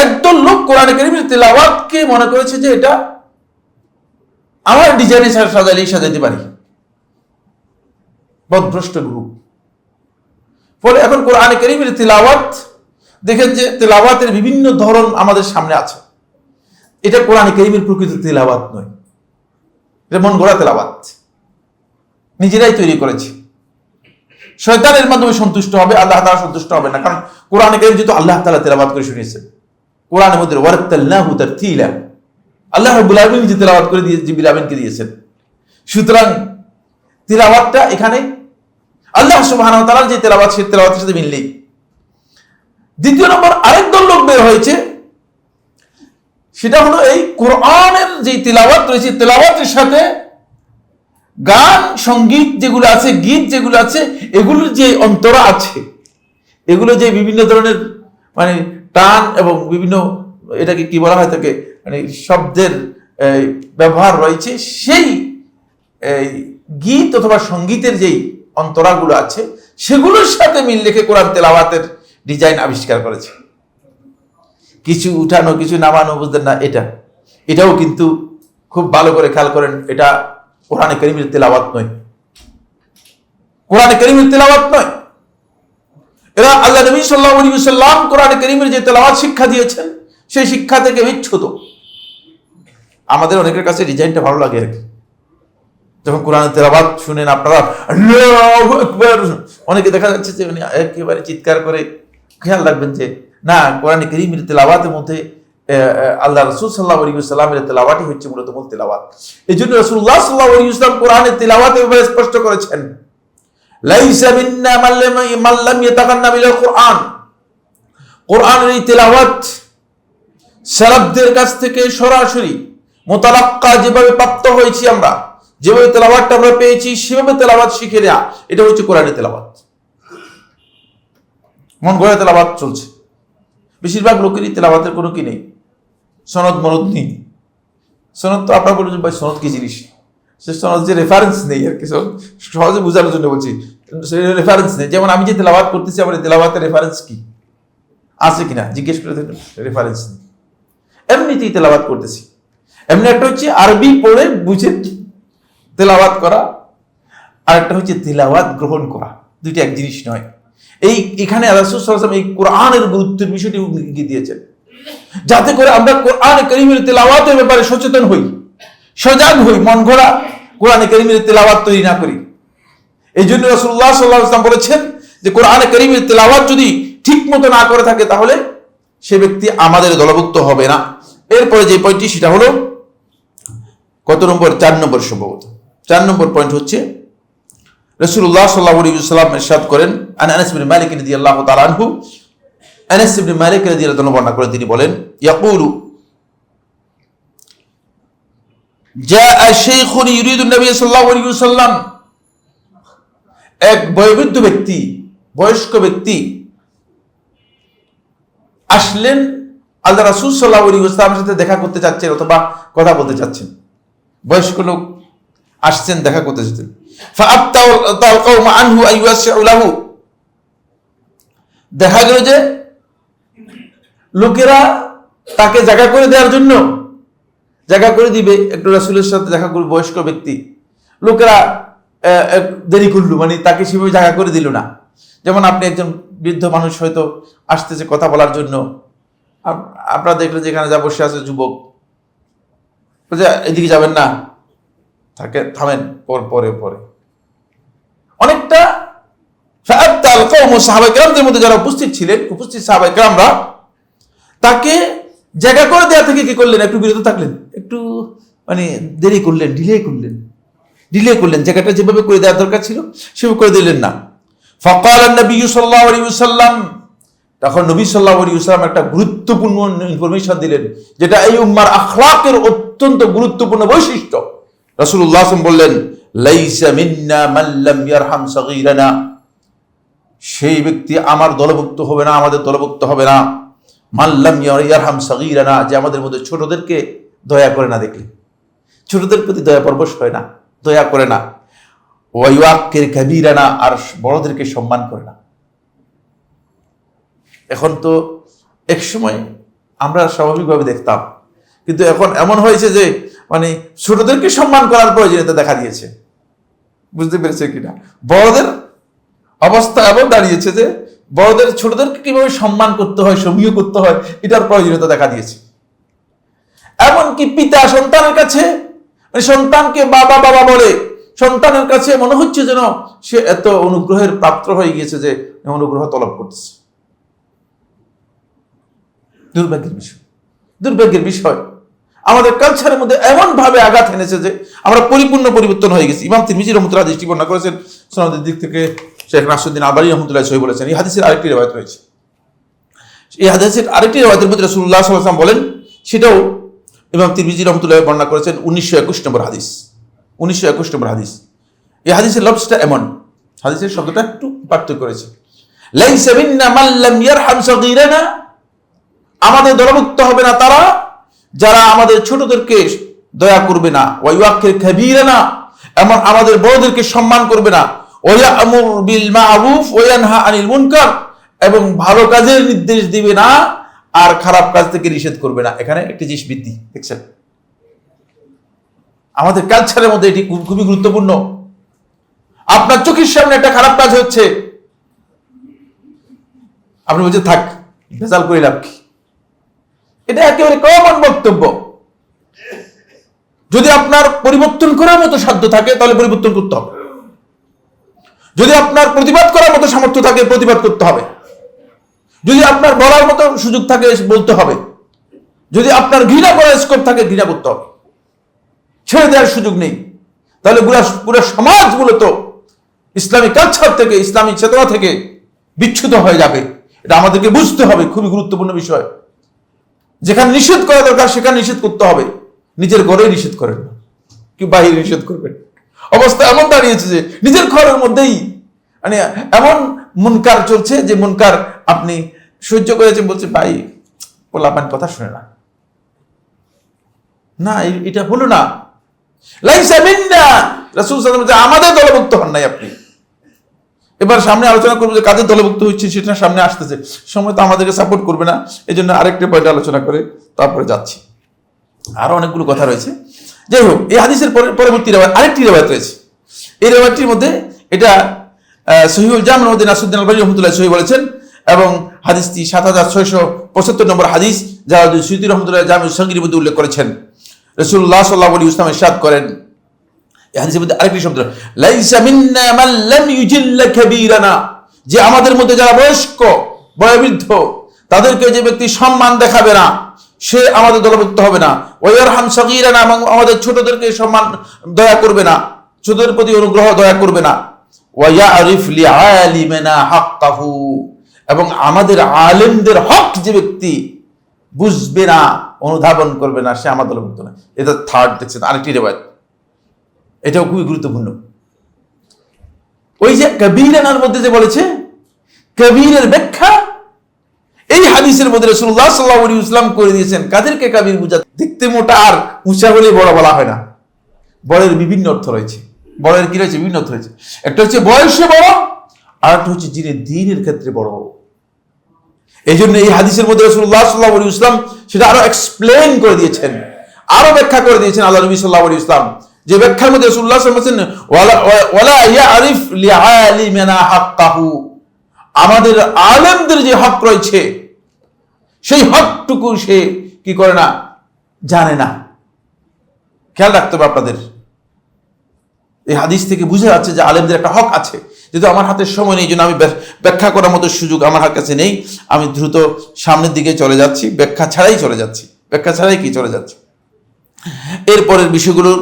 একদল লোক কোরআন কারীমের তিলাওয়াতকে মনে করেছে যে এটা আমার ডিজাইনে সাজালেই সাজাতে পারি, বদভ্রষ্ট গ্রুপ। ফলে এখন কোরআন কারীমের তিলাওয়াত দেখেন যে তিলাওয়াতের বিভিন্ন ধরন আমাদের সামনে আছে। এটা কোরআন কারীমের প্রকৃত তিলাওয়াত নয়, এটা মন গড়া তিলাওয়াত, নিজেরাই তৈরি করেছে। শয়তানের মাধ্যমে সন্তুষ্ট হবে, আল্লাহ তাআলা সন্তুষ্ট হবে না। কারণ কোরআন কারীম যেহেতু আল্লাহ তাআলা তেলাওয়াত করে শুনিয়েছেন, কোরআনের মধ্যে ওয়ারাত্তালনাহু তারতিলা, আল্লাহ রাব্বুল আলামিন যে তেলাওয়াত করে দিয়ে জিবরিল আমিনকে দিয়েছেন। সুতরাং তিলাওয়াতটা এখানে আল্লাহ সুবহানাহু ওয়া তাআলার যে তেলাওয়াত সেই তেলাওয়াতের সাথে মিললেই। দ্বিতীয় নম্বর আরেক দল লোক বের হয়েছে, সেটা হলো এই কোরআনের যে তিলাওয়াত রয়েছে তেলাওয়াতের সাথে গান সঙ্গীত যেগুলো আছে, গীত যেগুলো আছে, এগুলোর যে অন্তরা আছে, এগুলো যে বিভিন্ন ধরনের মানে টান এবং বিভিন্ন এটাকে কি বলা হয় থাকে মানে শব্দের ব্যবহার রয়েছে, সেই গীত অথবা সঙ্গীতের যেই অন্তরাগুলো আছে সেগুলোর সাথে মিল রেখে কোরআন তেলাওয়াতের ডিজাইন আবিষ্কার করেছে। কিছু উঠানো কিছু নামানো, বুঝলেন না, এটাও কিন্তু খুব ভালো করে খেয়াল করেন, এটা কোরআন কারীমের তেলাওয়াত নয়, কোরআন কারীমের তেলাওয়াত নয়। এরা আল্লাহ নবী সাল্লাল্লাহু আলাইহি ওয়াসাল্লাম কোরআন কারীমের যে তেলাওয়াত শিক্ষা দিয়েছেন সেই শিক্ষা থেকে বিচ্যুত। আমাদের অনেকের কাছে ডিজাইনটা ভালো লাগে আর কি, যখন কোরআনের তেলাওয়াত শুনেন আপনারা আল্লাহু আকবার, অনেকে দেখা যাচ্ছে যে উনি একেবারে চিৎকার করে। খেয়াল রাখবেন যে না, কোরআন কারীমের তেলাওয়াতের মধ্যে আল্লাহ রাসূল সাল্লাল্লাহু আলাইহি ওয়াসাল্লামের তেলাওয়াতই হচ্ছে মূলত মূল তেলাওয়াত। এজন্য রাসূলুল্লাহ সাল্লাল্লাহু আলাইহি ওয়াসাল্লাম কোরআনের তেলাওয়াতের ব্যাপারে স্পষ্ট করেছেন, লাইসা মিন্না মান লাম ইয়াতাগান্না বিল কোরআন। কোরআনের এই তেলাওয়াত সালাফদের কাছ থেকে সরাসরি মুতালাক্কা, যেভাবে প্রাপ্ত হয়েছি আমরা, যেভাবে তেলাওয়াতটা আমরা পেয়েছি সেভাবে তেলাওয়াত শিখে নেওয়া, এটা হচ্ছে কোরআনের তেলাওয়াত। মন গড়া তেলাওয়াত চলছে, বেশিরভাগ লোকেরই তেলাওয়াতের কোনো কি নেই, সনদ মনদ নেই। সনদ তো আপনারা বলছেন ভাই সনদ কি জিনিস, সে সনদ যে রেফারেন্স নেই আর কি, সহজে বোঝানোর জন্য বলছি, রেফারেন্স নেই। যেমন আমি যে তেলাওয়াত করতেছি আমার তেলাওয়াতের রেফারেন্স কি আছে কিনা জিজ্ঞেস করে দেখুন, রেফারেন্স নেই, এমনিতেই তেলাওয়াত করতেছি। এমনি একটা হচ্ছে আরবি পড়ে বুঝে তেলাওয়াত করা, আর একটা হচ্ছে তেলাওয়াত গ্রহণ করা, দুইটা এক জিনিস নয়। এখানে রাসূল সাল্লাল্লাহু আলাইহি ওয়াসাল্লাম এই কোরআনের গুরুত্বের বিষয়টি ইঙ্গিত দিয়েছেন, যাতে করে আমরা কোরআন কারীমের তেলাওয়াতের ব্যাপারে সচেতন হই, সজাগ হই, মন গড়া কোরআন কারীমের তেলাওয়াত তৈরি না করি। এই জন্য রাসূলুল্লাহ সাল্লাল্লাহু আলাইহি ওয়াসাল্লাম বলেছেন যে কোরআন কারীমের তেলাওয়াত যদি ঠিক মতো না করে থাকে তাহলে সে ব্যক্তি আমাদের দলভুক্ত হবে না। এরপরে যে পয়েন্টটি সেটা হলো কত নম্বর, 4 নম্বর সম্ভবত। 4 নম্বর পয়েন্ট হচ্ছে রাসূলুল্লাহ সাল্লাল্লাহু আলাইহি ওয়াসাল্লাম ইরশাদ করেন, আনাস ইবনে মালিক রাদিয়াল্লাহু তাআলা আনহু, আনাস ইবনে মালিক রাদিয়াল্লাহু তাআলা বর্ণনা করেন, তিনি বলেন, ইয়াকুলু জাআ শাইখুন ইউরিদু নবী সাল্লাল্লাহু আলাইহি ওয়াসাল্লাম, এক বয়োবৃদ্ধ ব্যক্তি, বয়স্ক ব্যক্তি আসলেন আল্লাহ রাসূল সাল্লাল্লাহু আলাইহি ওয়াসাল্লামের সাথে দেখা করতে চাচ্ছেন অথবা কথা বলতে চাচ্ছেন। বয়স্ক লোক আসছেন, দেখা করতে চাচ্ছেন। ফাআবতাল কওম আনহু আইয়াসউ লাহু। দেখা গেল যে লোকেরা তাকে জায়গা করে দেওয়ার জন্য জায়গা করে দিবে, একটু রাসূলের সাথে দেখা করবে বয়স্ক ব্যক্তি, লোকেরা দেরি করলো, মানে তাকে সেভাবে জায়গা করে দিল না। যেমন আপনি একজন বৃদ্ধ মানুষ হয়তো আসতেছে কথা বলার জন্য, আপনারা দেখলেন যেখানে যা বসে আছে যুবক, এদিকে যাবেন না, তাকে থামেন, পরে অনেকটা ফাআবতাল কওম, সাহাবায়ে কেরামদের মধ্যে যারা উপস্থিত ছিলেন, উপস্থিত সাহাবায়ে কেরামরা তাকে জায়গা করে দেওয়া থেকে কি করলেন, একটু বিরত থাকলেন, একটু মানে দেরি করলেন, ডিলে করলেন, জায়গাটা যেভাবে করে দেওয়ার দরকার ছিল সেভাবে করে দিলেন না। ফাকাল নবী সাল্লাল্লাহু আলাইহি ওয়াসাল্লাম, তখন নবী সাল্লাল্লাহু আলাইহি ওয়াসাল্লাম একটা গুরুত্বপূর্ণ ইনফরমেশন দিলেন, যেটা এই উম্মার আখলাকের অত্যন্ত গুরুত্বপূর্ণ বৈশিষ্ট্য। রাসূলুল্লাহ সাল্লাল্লাহু আলাইহি ওয়াসাল্লাম বললেন, লাইসা মিন্না মান লাম ইয়ারহাম সাগীরানা, সেই ব্যক্তি আমার দলভুক্ত হবে না, আমাদের দলভুক্ত হবে না। মান লাম ইয়ারহাম সাগীরানা, যে আমাদের মধ্যে ছোটদেরকে দয়া করে না, দেখলে ছোটদের প্রতি দয়া পরবশ হয় না, দয়া করে না। ওয়া ইউআক্কির কাবীরানা, আর বড়দেরকে সম্মান করে না। এখন তো এক সময় আমরা স্বাভাবিকভাবে দেখতাম, কিন্তু এখন এমন হয়েছে যে মানে ছোটদেরকে সম্মান করার প্রয়োজনীয়তা দেখা দিয়েছে। বুঝতে পেরেছে কিনা? বড়দের অবস্থা এমন দাঁড়িয়েছে যে বড়দের ছোটদেরকে কিভাবে সম্মান করতে হয়, সমীহ করতে হয়, এটার প্রয়োজনীয়তা দেখা দিয়েছে। এমনকি পিতা সন্তানের কাছে, মানে সন্তানকে বাবা বাবা বলে, সন্তানের কাছে মনে হচ্ছে যেন সে এত অনুগ্রহের পাত্র হয়ে গিয়েছে যে অনুগ্রহ তলব করতেছে। দুর্ভাগ্যের বিষয় আমাদের কালচারের মধ্যে এমন ভাবে আঘাত এনেছে যে আমরা পরিপূর্ণ পরিবর্তন হয়ে গেছি। ইমাম তিরমিজি রাহমাতুল্লাহ দৃষ্টি বর্ণনা করেছেন, সনদের দিক থেকে শেখ নাসরুদ্দিন আলবানী রাহমাতুল্লাহ সহিহ বলেছেন। এই হাদিসের আরেকটি রিওয়ায়াত রয়েছে, এই হাদিসের আরেকটি রিওয়ায়াতের মধ্যে রাসূলুল্লাহ সাল্লাল্লাহু আলাইহি ওয়াসাল্লাম বলেন, সেটাও ইমাম তিরমিজি রাহমাতুল্লাহ বর্ণনা করেছেন, 1921 নম্বর হাদিস। 1921 নম্বর হাদিস। এই হাদিসের লফজটা এমন, হাদিসের শব্দটা একটু পার্থক্য করেছে। লাইসা মিন্না মান লাম ইয়ারহাম সাগীরানা, আমাদের দলভুক্ত হবে না তারা যারা আমাদের ছোটদেরকে দয়া করবে না। ওয়া ইউআক্কির কাবীরানা, এমন আমাদের বড়দেরকে সম্মান করবে না। ওয়া ইয়া'মুর বিল মা'রুফ ওয়া ইয়ানহা আনিল মুনকার, এবং ভালো কাজের নির্দেশ দিবে না আর খারাপ কাজ থেকে নিষেধ করবে না। এখানে একটি জিনিস বৃদ্ধি দেখছেন, আমাদের কালচারের মধ্যে এটি খুবই গুরুত্বপূর্ণ। আপনার চোখের সামনে একটা খারাপ কাজ হচ্ছে, আপনি বলছেন থাক, ভেজাল করে লাভ কি? এটা একেবারে কমন বক্তব্য। যদি আপনার পরিবর্তন করার মতো সাধ্য থাকে তাহলে পরিবর্তন করতে হবে। যদি আপনার প্রতিবাদ করার মতো সামর্থ্য থাকে প্রতিবাদ করতে হবে। যদি আপনার বলার মতো সুযোগ থাকে বলতে হবে। যদি আপনার ঘৃণা করার স্কোপ থাকে ঘৃণা করতে হবে। ছেড়ে দেওয়ার সুযোগ নেই, তাহলে পুরো সমাজ মূলত ইসলামিক কালচার থেকে, ইসলামিক চেতনা থেকে বিচ্যুত হয়ে যাবে। এটা আমাদেরকে বুঝতে হবে, খুবই গুরুত্বপূর্ণ বিষয়। যেখানে নিষেধ করা দরকার সেখানে নিষেধ করতে হবে, নিজের ঘরেই নিষেধ করেন না, কি বাহিরে নিষেধ করবেন? অবস্থা এমন দাঁড়িয়েছে যে নিজের ঘরের মধ্যেই মানে এমন মুনকার চলছে যে মুনকার আপনি সহ্য করেছেন, বলছে ভাই পোলাপান কথা শুনে না, না এটা হলো না। লাইসা মিন্না, রাসূল সাল্লাল্লাহু আলাইহি ওয়াসাল্লাম আমাদের দলভুক্ত হন নাই আপনি। এবার সামনে আলোচনা করবো যে কাদের দলভুক্ত হচ্ছে, সেটা সামনে আসতেছে, সময় তো আমাদেরকে সাপোর্ট করবে না, এই জন্য আরেকটা পয়েন্ট আলোচনা করে তারপরে যাচ্ছি। আরো অনেকগুলো কথা রয়েছে। যাই হোক, এই হাদিসের পরবর্তী আরেকটি রিওয়ায়াত রয়েছে। এই রিওয়ায়াতটির মধ্যে এটা সহিহুল জামির মধ্যে নাসরুদ্দিন আলবানী রাহমাতুল্লাহ সহিহ বলেছেন, এবং হাদিসটি 7675 নম্বর হাদিস, যা সুয়ুতী রাহমাতুল্লাহ জামিউস সগীরের মধ্যে উল্লেখ করেছেন। রাসূলুল্লাহ সাল্লাল্লাহু আলাইহি ওয়াসাল্লাম ইরশাদ করেন, এই হাদিসের মধ্যে আরেকটি শব্দ, লাইসা মিন্না মান লাম ইউজিল্লা কাবীরানা, যে আমাদের মধ্যে যারা বয়স্ক বয়োবৃদ্ধ তাদেরকে যে ব্যক্তি সম্মান দেখাবে না সে আমাদের দলভুক্ত হবে না। ওয়া ইয়ারহাম সাগীরানা, আমাদের ছোটদেরকে সম্মান দয়া করবে না, ছোটদের প্রতি অনুগ্রহ দয়া করবে না। ওয়া ইয়ারিফ লিআলিমিনা হাক্কাহু, এবং আমাদের আলেমদের হক যে ব্যক্তি বুঝবে না, অনুধাবন করবে না, সে আমাদের দলভুক্ত না। এটা থার্ড দেখছেন আরেকটি রিওয়ায়াত, এটাও খুবই গুরুত্বপূর্ণ। ওই যে কবীরানার মধ্যে যে বলেছে, কবীরের ব্যাখ্যা এই হাদিসের মধ্যে রাসূলুল্লাহ সাল্লাল্লাহু আলাইহি ওয়াসাল্লাম করে দিয়েছেন। কাদেরকে কবীর বুঝা? দেখতে মোটা আর উঁচা হলে বড় বলা হয় না, বড়ের বিভিন্ন অর্থ রয়েছে। বড়ের কি রয়েছে? বিভিন্ন অর্থ হয়েছে। একটা হচ্ছে বয়সে বড়, আর একটা হচ্ছে যিনি দ্বীনের ক্ষেত্রে বড়। এই জন্য এই হাদিসের মধ্যে রাসূলুল্লাহ সাল্লাল্লাহু আলাইহি ওয়াসাল্লাম সেটা আরো এক্সপ্লেইন করে দিয়েছেন, আরো ব্যাখ্যা করে দিয়েছেন আল্লাহ নবী সাল্লাল্লাহু আলাইহি ওয়াসাল্লাম। যে ব্যাখ্যার মধ্যে রাসূলুল্লাহ সাল্লাল্লাহু আলাইহি ওয়াসাল্লাম বলেছেন, ওয়ালা ইয়ারিফ লিআলিমিনা হাক্কাহু, আমাদের আলেমদের যে হক রয়েছে সেই হকটুকু সে কি করে না, জানে না। খেয়াল রাখতে হবে আপনাদের। এই হাদিস থেকে বুঝে যাচ্ছে যে আলেমদের একটা হক আছে। যেহেতু আমার হাতে সময় নেই, জন্য আমি ব্যাখ্যা করার মতো সুযোগ আমার কাছে নেই, আমি দ্রুত সামনের দিকে চলে যাচ্ছি, ব্যাখ্যা ছাড়াই চলে যাচ্ছি, ব্যাখ্যা ছাড়াই কি চলে যাচ্ছি। এরপরের বিষয়গুলোর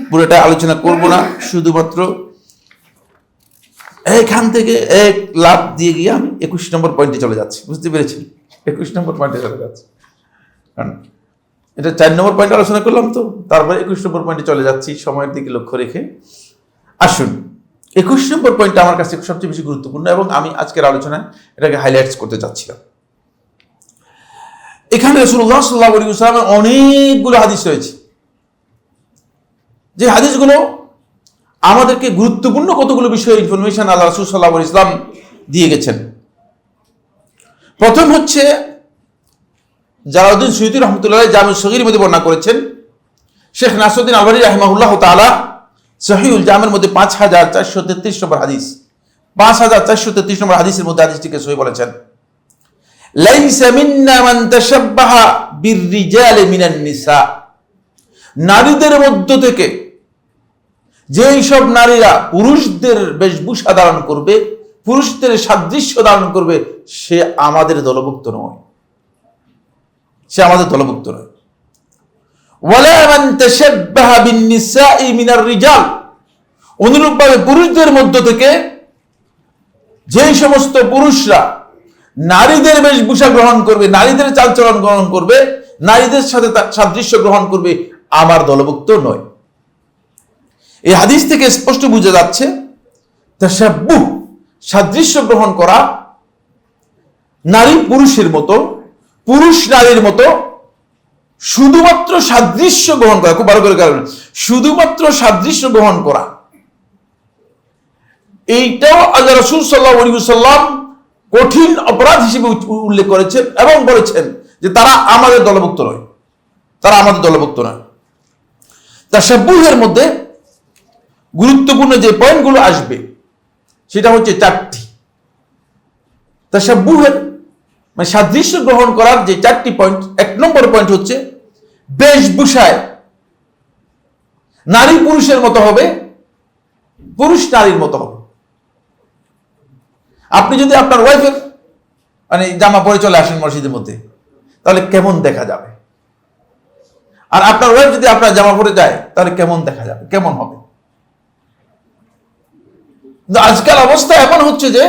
পুরোটা আলোচনা করব না, শুধুমাত্র এখান থেকে এক লাভ দিয়ে গিয়ে আমি 21 নম্বর পয়েন্টে চলে যাচ্ছি। বুঝতে পেরেছি? 21 নম্বর পয়েন্টে চলে যাচ্ছি, কারণ এটা 4 নম্বর পয়েন্ট আলোচনা করলাম, তো তারপরে 21 নম্বর পয়েন্টে চলে যাচ্ছি সময়ের দিকে লক্ষ্য রেখে। আসুন, 21 নম্বর পয়েন্টটা আমার কাছে সবচেয়ে বেশি গুরুত্বপূর্ণ এবং আমি আজকের আলোচনায় এটাকে হাইলাইটস করতে চাচ্ছিলাম। এখানে রাসূলুল্লাহ সাল্লাল্লাহু আলাইহি ওয়াসাল্লামের অনেকগুলো হাদিস রয়েছে, যে হাদিসগুলো আমাদেরকে গুরুত্বপূর্ণ কতগুলো বিষয়ের ইনফরমেশন আল্লাহ রাসূল সাল্লাল্লাহু আলাইহি ওয়াসাল্লাম দিয়ে গেছেন। প্রথম হচ্ছে জালালউদ্দিন সুয়ুতী রাহমাতুল্লাহ আলাইহি জামিউস সগীরের মধ্যে বর্ণনা করেছেন, শেখ নাসরউদ্দিন আলবানী রাহিমাহুল্লাহ তাআলা সহিহুল জামের মধ্যে 5433 নম্বর হাদিস, 5433 নম্বর হাদিসের মধ্যে হাদিসটিকে সহিহ বলেছেন, লাইসা মিন্না মান তাশাব্বাহা বিররিজালি মিনান নিসা, নারীদের মধ্য থেকে যেই সব নারীরা পুরুষদের বেশভূষা ধারণ করবে, পুরুষদের সাদৃশ্য ধারণ করবে, সে আমাদের দলভুক্ত নয়, সে আমাদের দলভুক্ত নয়। ওয়ালা মান তাশাব্বাহা বিন-নিসাই মিনার রিজাল, অনুরূপভাবে পুরুষদের মধ্য থেকে যেই সমস্ত পুরুষরা নারীদের বেশভূষা গ্রহণ করবে, নারীদের চালচলন গ্রহণ করবে, নারীদের সাথে সাদৃশ্য গ্রহণ করবে, আমার দলভুক্ত নয়। এই হাদিস থেকে স্পষ্ট বোঝা যাচ্ছে তাশাব্বুহ, সাদৃশ্য গ্রহণ করা, নারী পুরুষের মতো, পুরুষ নারীর মতো শুধুমাত্র সাদৃশ্য গ্রহণ করা, খুব ভালো করে কারণ শুধুমাত্র সাদৃশ্য গ্রহণ করা, এইটাও আল্লাহ রাসূল সাল্লাল্লাহু আলাইহি ওয়াসাল্লাম কঠিন অপরাধ হিসেবে উল্লেখ করেছেন এবং বলেছেন যে তারা আমাদের দলভুক্ত নয়, তারা আমাদের দলভুক্ত নয়। তাশাব্বুহের মধ্যে গুরুত্বপূর্ণ যে পয়েন্টগুলো আসবে সেটা হচ্ছে 4টি। তাশাব্বুহের মানে সাদৃশ্য গ্রহণ করার যে 4টি পয়েন্ট, 1 নম্বর পয়েন্ট হচ্ছে বেশভূষায় নারী পুরুষের মতো হবে, পুরুষ নারীর মতো হবে। আপনি যদি আপনার ওয়াইফের মানে জামা পরে চলে আসেন মসজিদের মধ্যে, তাহলে কেমন দেখা যাবে? আর আপনার ওয়াইফ যদি আপনার জামা পরে যায়, তাহলে কেমন দেখা যাবে, কেমন হবে? আজকাল অবস্থা এমন হচ্ছে যে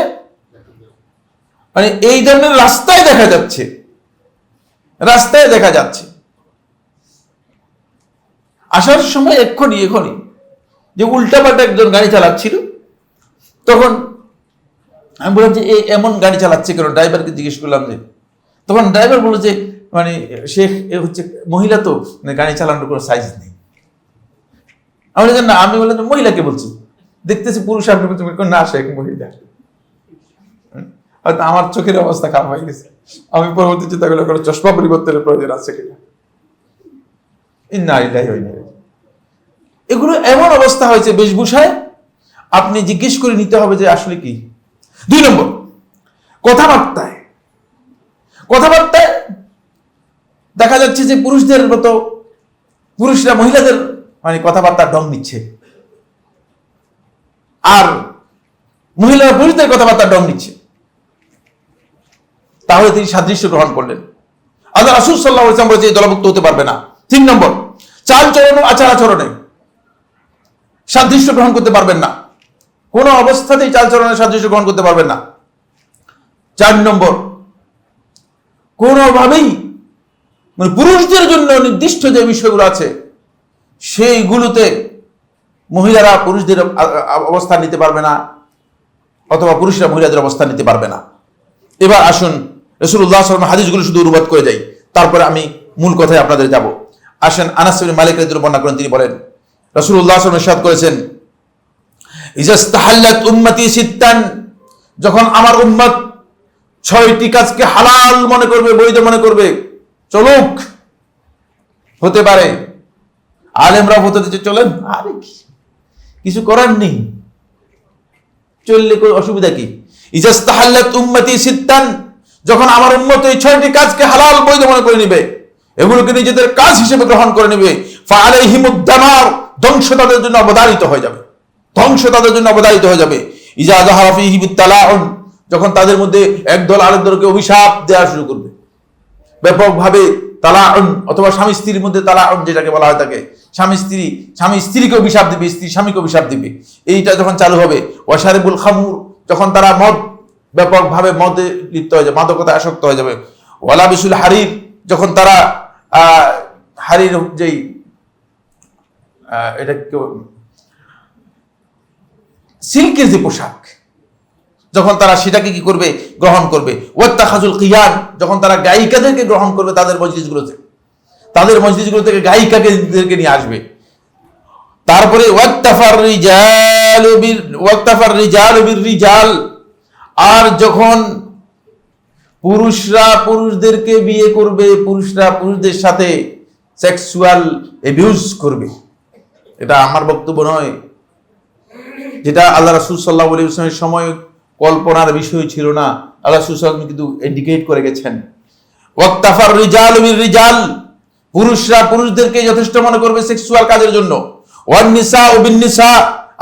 মানে এই ধরনের রাস্তায় দেখা যাচ্ছে, রাস্তায় দেখা যাচ্ছে। আসার সময় এক্ষুনি যে উল্টাপাল্টা একজন গাড়ি চালাচ্ছিল, তখন আমি বললাম যে এমন গাড়ি চালাচ্ছে কেন, ড্রাইভারকে জিজ্ঞেস করলাম যে, তখন ড্রাইভার বলল যে মানে শেখ হচ্ছে মহিলা, তো মানে গাড়ি চালানোর কোনো সাইজ নেই। আমি বললাম না, আমি বললাম মহিলাকে বলছি, দেখতেছি পুরুষ, আপনি বলছেন না শেখ মহিলা। হয়তো আমার চোখের অবস্থা খারাপ হয়ে গেছে, আমি পরবর্তী চিন্তা করলে কোনো চশমা পরিবর্তনের প্রয়োজন আছে কিনা। এগুলো এমন অবস্থা হয়েছে বেশভূষায়, আপনি জিজ্ঞেস করে নিতে হবে যে আসলে কি। 2 নম্বর, কথাবার্তায় দেখা যাচ্ছে যে পুরুষদের মতো পুরুষরা মহিলাদের মানে কথাবার্তার ঢং নিচ্ছে, আর মহিলারা পুরুষদের কথাবার্তার ঢং নিচ্ছে, তাহলে তিনি সাদৃশ্য গ্রহণ করলেন। আল্লাহ রাসূল সাল্লাল্লাহু আলাইহি ওয়াসাল্লাম বলেছেন দলভুক্ত হতে পারবে না। 3 নম্বর, চাল চলন ও আচার আচরণে সাদৃশ্য গ্রহণ করতে পারবেন না, কোন অবস্থাতেই চাল চলনের সাদৃশ্য গ্রহণ করতে পারবেন না। 4 নম্বর, কোনোভাবেই মানে পুরুষদের জন্য নির্দিষ্ট যে বিষয়গুলো আছে সেইগুলোতে মহিলারা পুরুষদের অবস্থান নিতে পারবে না, অথবা পুরুষরা মহিলাদের অবস্থান নিতে পারবে না। এবার আসুন রাসূলুল্লাহ সাল্লাল্লাহু আলাইহি ওয়াসাল্লাম হাদিসগুলো শুধু অনুবাদ করে যাই, তারপরে আমি মূল কথায় আপনাদের যাব। আসেন, আনাস ইবনে মালিক রাদিয়াল্লাহু আনহু বর্ণনা করেন, তিনি বলেন রাসূলুল্লাহ সাল্লাল্লাহু আলাইহি ওয়াসাল্লাম ইরশাদ করেছেন, ইজাস্তাহাল্লাত উম্মতি সিত্তান, যখন আমার উম্মত 6টি কাজকে হালাল মনে করবে, বৈধ মনে করবে, চলুক, হতে পারে। আলেমরা হতে দিচ্ছে, চলেন, আরে কিছু করার নেই, চললে অসুবিধা কি? ইজাস্তাহাল্লাত উম্মতি সিত্তান, যখন আমার উম্মত এই 6টি কাজকে হালাল বৈধ মনে করে নিবে, এগুলোকে নিজেদের কাজ হিসেবে গ্রহণ করে নেবে, ফাআলাইহিমুদ দামার, ধ্বংস তাদের জন্য অবধারিত হয়ে যাবে, ধ্বংস তাদের জন্য অবধারিত হয়ে যাবে। ইজা যাহারা ফীহি বিত্তালাউন, যখন তাদের মধ্যে একদল আরেক দলকে অভিশাপ দেওয়া শুরু করবে, ব্যাপকভাবে তালাউন অথবা স্বামী স্ত্রীর মধ্যে তালাউন যেটাকে বলা হয়, তাকে স্বামী স্ত্রীকে অভিশাপ দিবে, স্ত্রী স্বামীকে অভিশাপ দিবে, এইটা যখন চালু হবে। ওয়াশারিবুল খামুর, যখন তারা মদ, ব্যাপকভাবে মদে লিপ্ত হয়ে যাবে, মাদকতায় আসক্ত হয়ে যাবে। ওয়ালাবিসুল হারির, যখন তারা হারির যেই এটা সিল্কের যে পোশাক, যখন তারা সেটাকে কি করবে, গ্রহণ করবে। ওয়াত্তাখাজুল কিয়ান, যখন তারা গায়িকাদেরকে গ্রহণ করবে তাদের মজলিসগুলো থেকে গায়িকাদেরকে নিয়ে আসবে। তারপরে ওয়াক্তাফার রিজাল বির রিজাল, আর যখন পুরুষরা পুরুষদেরকে বিয়ে করবে, পুরুষরা পুরুষদের সাথে সেক্সুয়াল অ্যাবিউজ করবে, এটা আমার বক্তব্য নয়, যেটা আল্লাহ রাসূল সাল্লাল্লাহু আলাইহি ওয়াসাল্লামের সময় কল্পনার বিষয় ছিল না, আল্লাহ রাসূল সাল্লাল্লাহু আলাইহি ওয়াসাল্লাম কিন্তু ইন্ডিকেট করে গেছেন। ওয়াক্তাফার রিজাল বির রিজাল, পুরুষরা পুরুষদেরকে যথেষ্ট মনে করবে সেক্সুয়াল কাজের জন্য। ওয়ান নিসা বিন নিসা,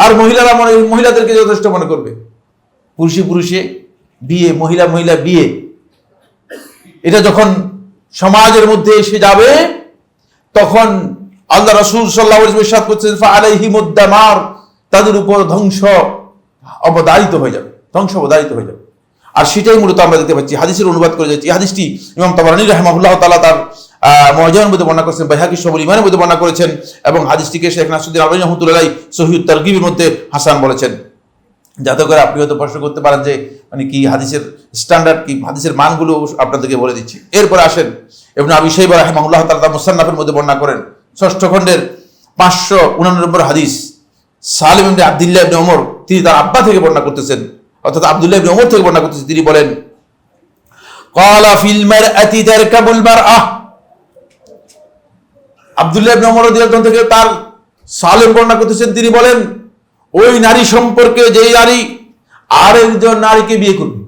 আর মহিলারা মহিলাদেরকে যথেষ্ট মনে করবে। পুরুষে বিয়ে, মহিলা বিয়ে, এটা যখন সমাজের মধ্যে এসে যাবে, তখন আল্লাহ রাসূল সাল্লাল্লাহু আলাইহি ওয়াসাল্লাম ইরশাদ করছেন, ফাআলাইহিমুদ দামার, তাদের উপর ধ্বংস অবধারিত হয়ে যাবে। আর সেটাই মূলত আমরা দেখতে পাচ্ছি। হাদিসের অনুবাদ করে যাচ্ছি, হাদিসটি ইমাম তাবারানী রাহিমাহুল্লাহ তাআলা তার মুআজ্জামের মধ্যে বর্ণনা করেছেন, বাইহাকী শুআবুল ঈমানের মধ্যে বর্ণনা করেছেন, এবং হাদিসটিকে শেখ নাসিরুদ্দিন আলবানী রাহমাতুল্লাহ আলাইহি সহিহুত তারগীবের মধ্যে হাসান বলেছেন। যাতে করে আপনি হয়তো প্রশ্ন করতে পারেন যে মানে কি হাদিসের স্ট্যান্ডার্ড কি, হাদিসের মানগুলো আপনাদেরকে বলে দিচ্ছি। এরপর আসেন, ইবনে আবী শাইবা রাহিমাহুল্লাহ তাআলা তার মুসান্নাফের মধ্যে বর্ণনা করেন 6ষ্ঠ খণ্ডের 589 হাদিস, সালিম ইবনে আব্দুল্লাহ ইবনে ওমর, তিনি তার আব্বা থেকে বর্ণনা করতেছেন, অর্থাৎ আব্দুল্লাহ ইবনে ওমর থেকে বর্ণনা করতেছেন। তিনি বলেন, ক্বালা ফিল মারআতি তারকাবুল মারআহ, আব্দুল্লাহ ইবনে ওমর রাদিয়াল্লাহু আনহু থেকে তার সালিম বর্ণনা করতেছেন, তিনি বলেন, ওই নারী সম্পর্কে যেই নারী আরেকজন নারীকে বিয়ে করবে,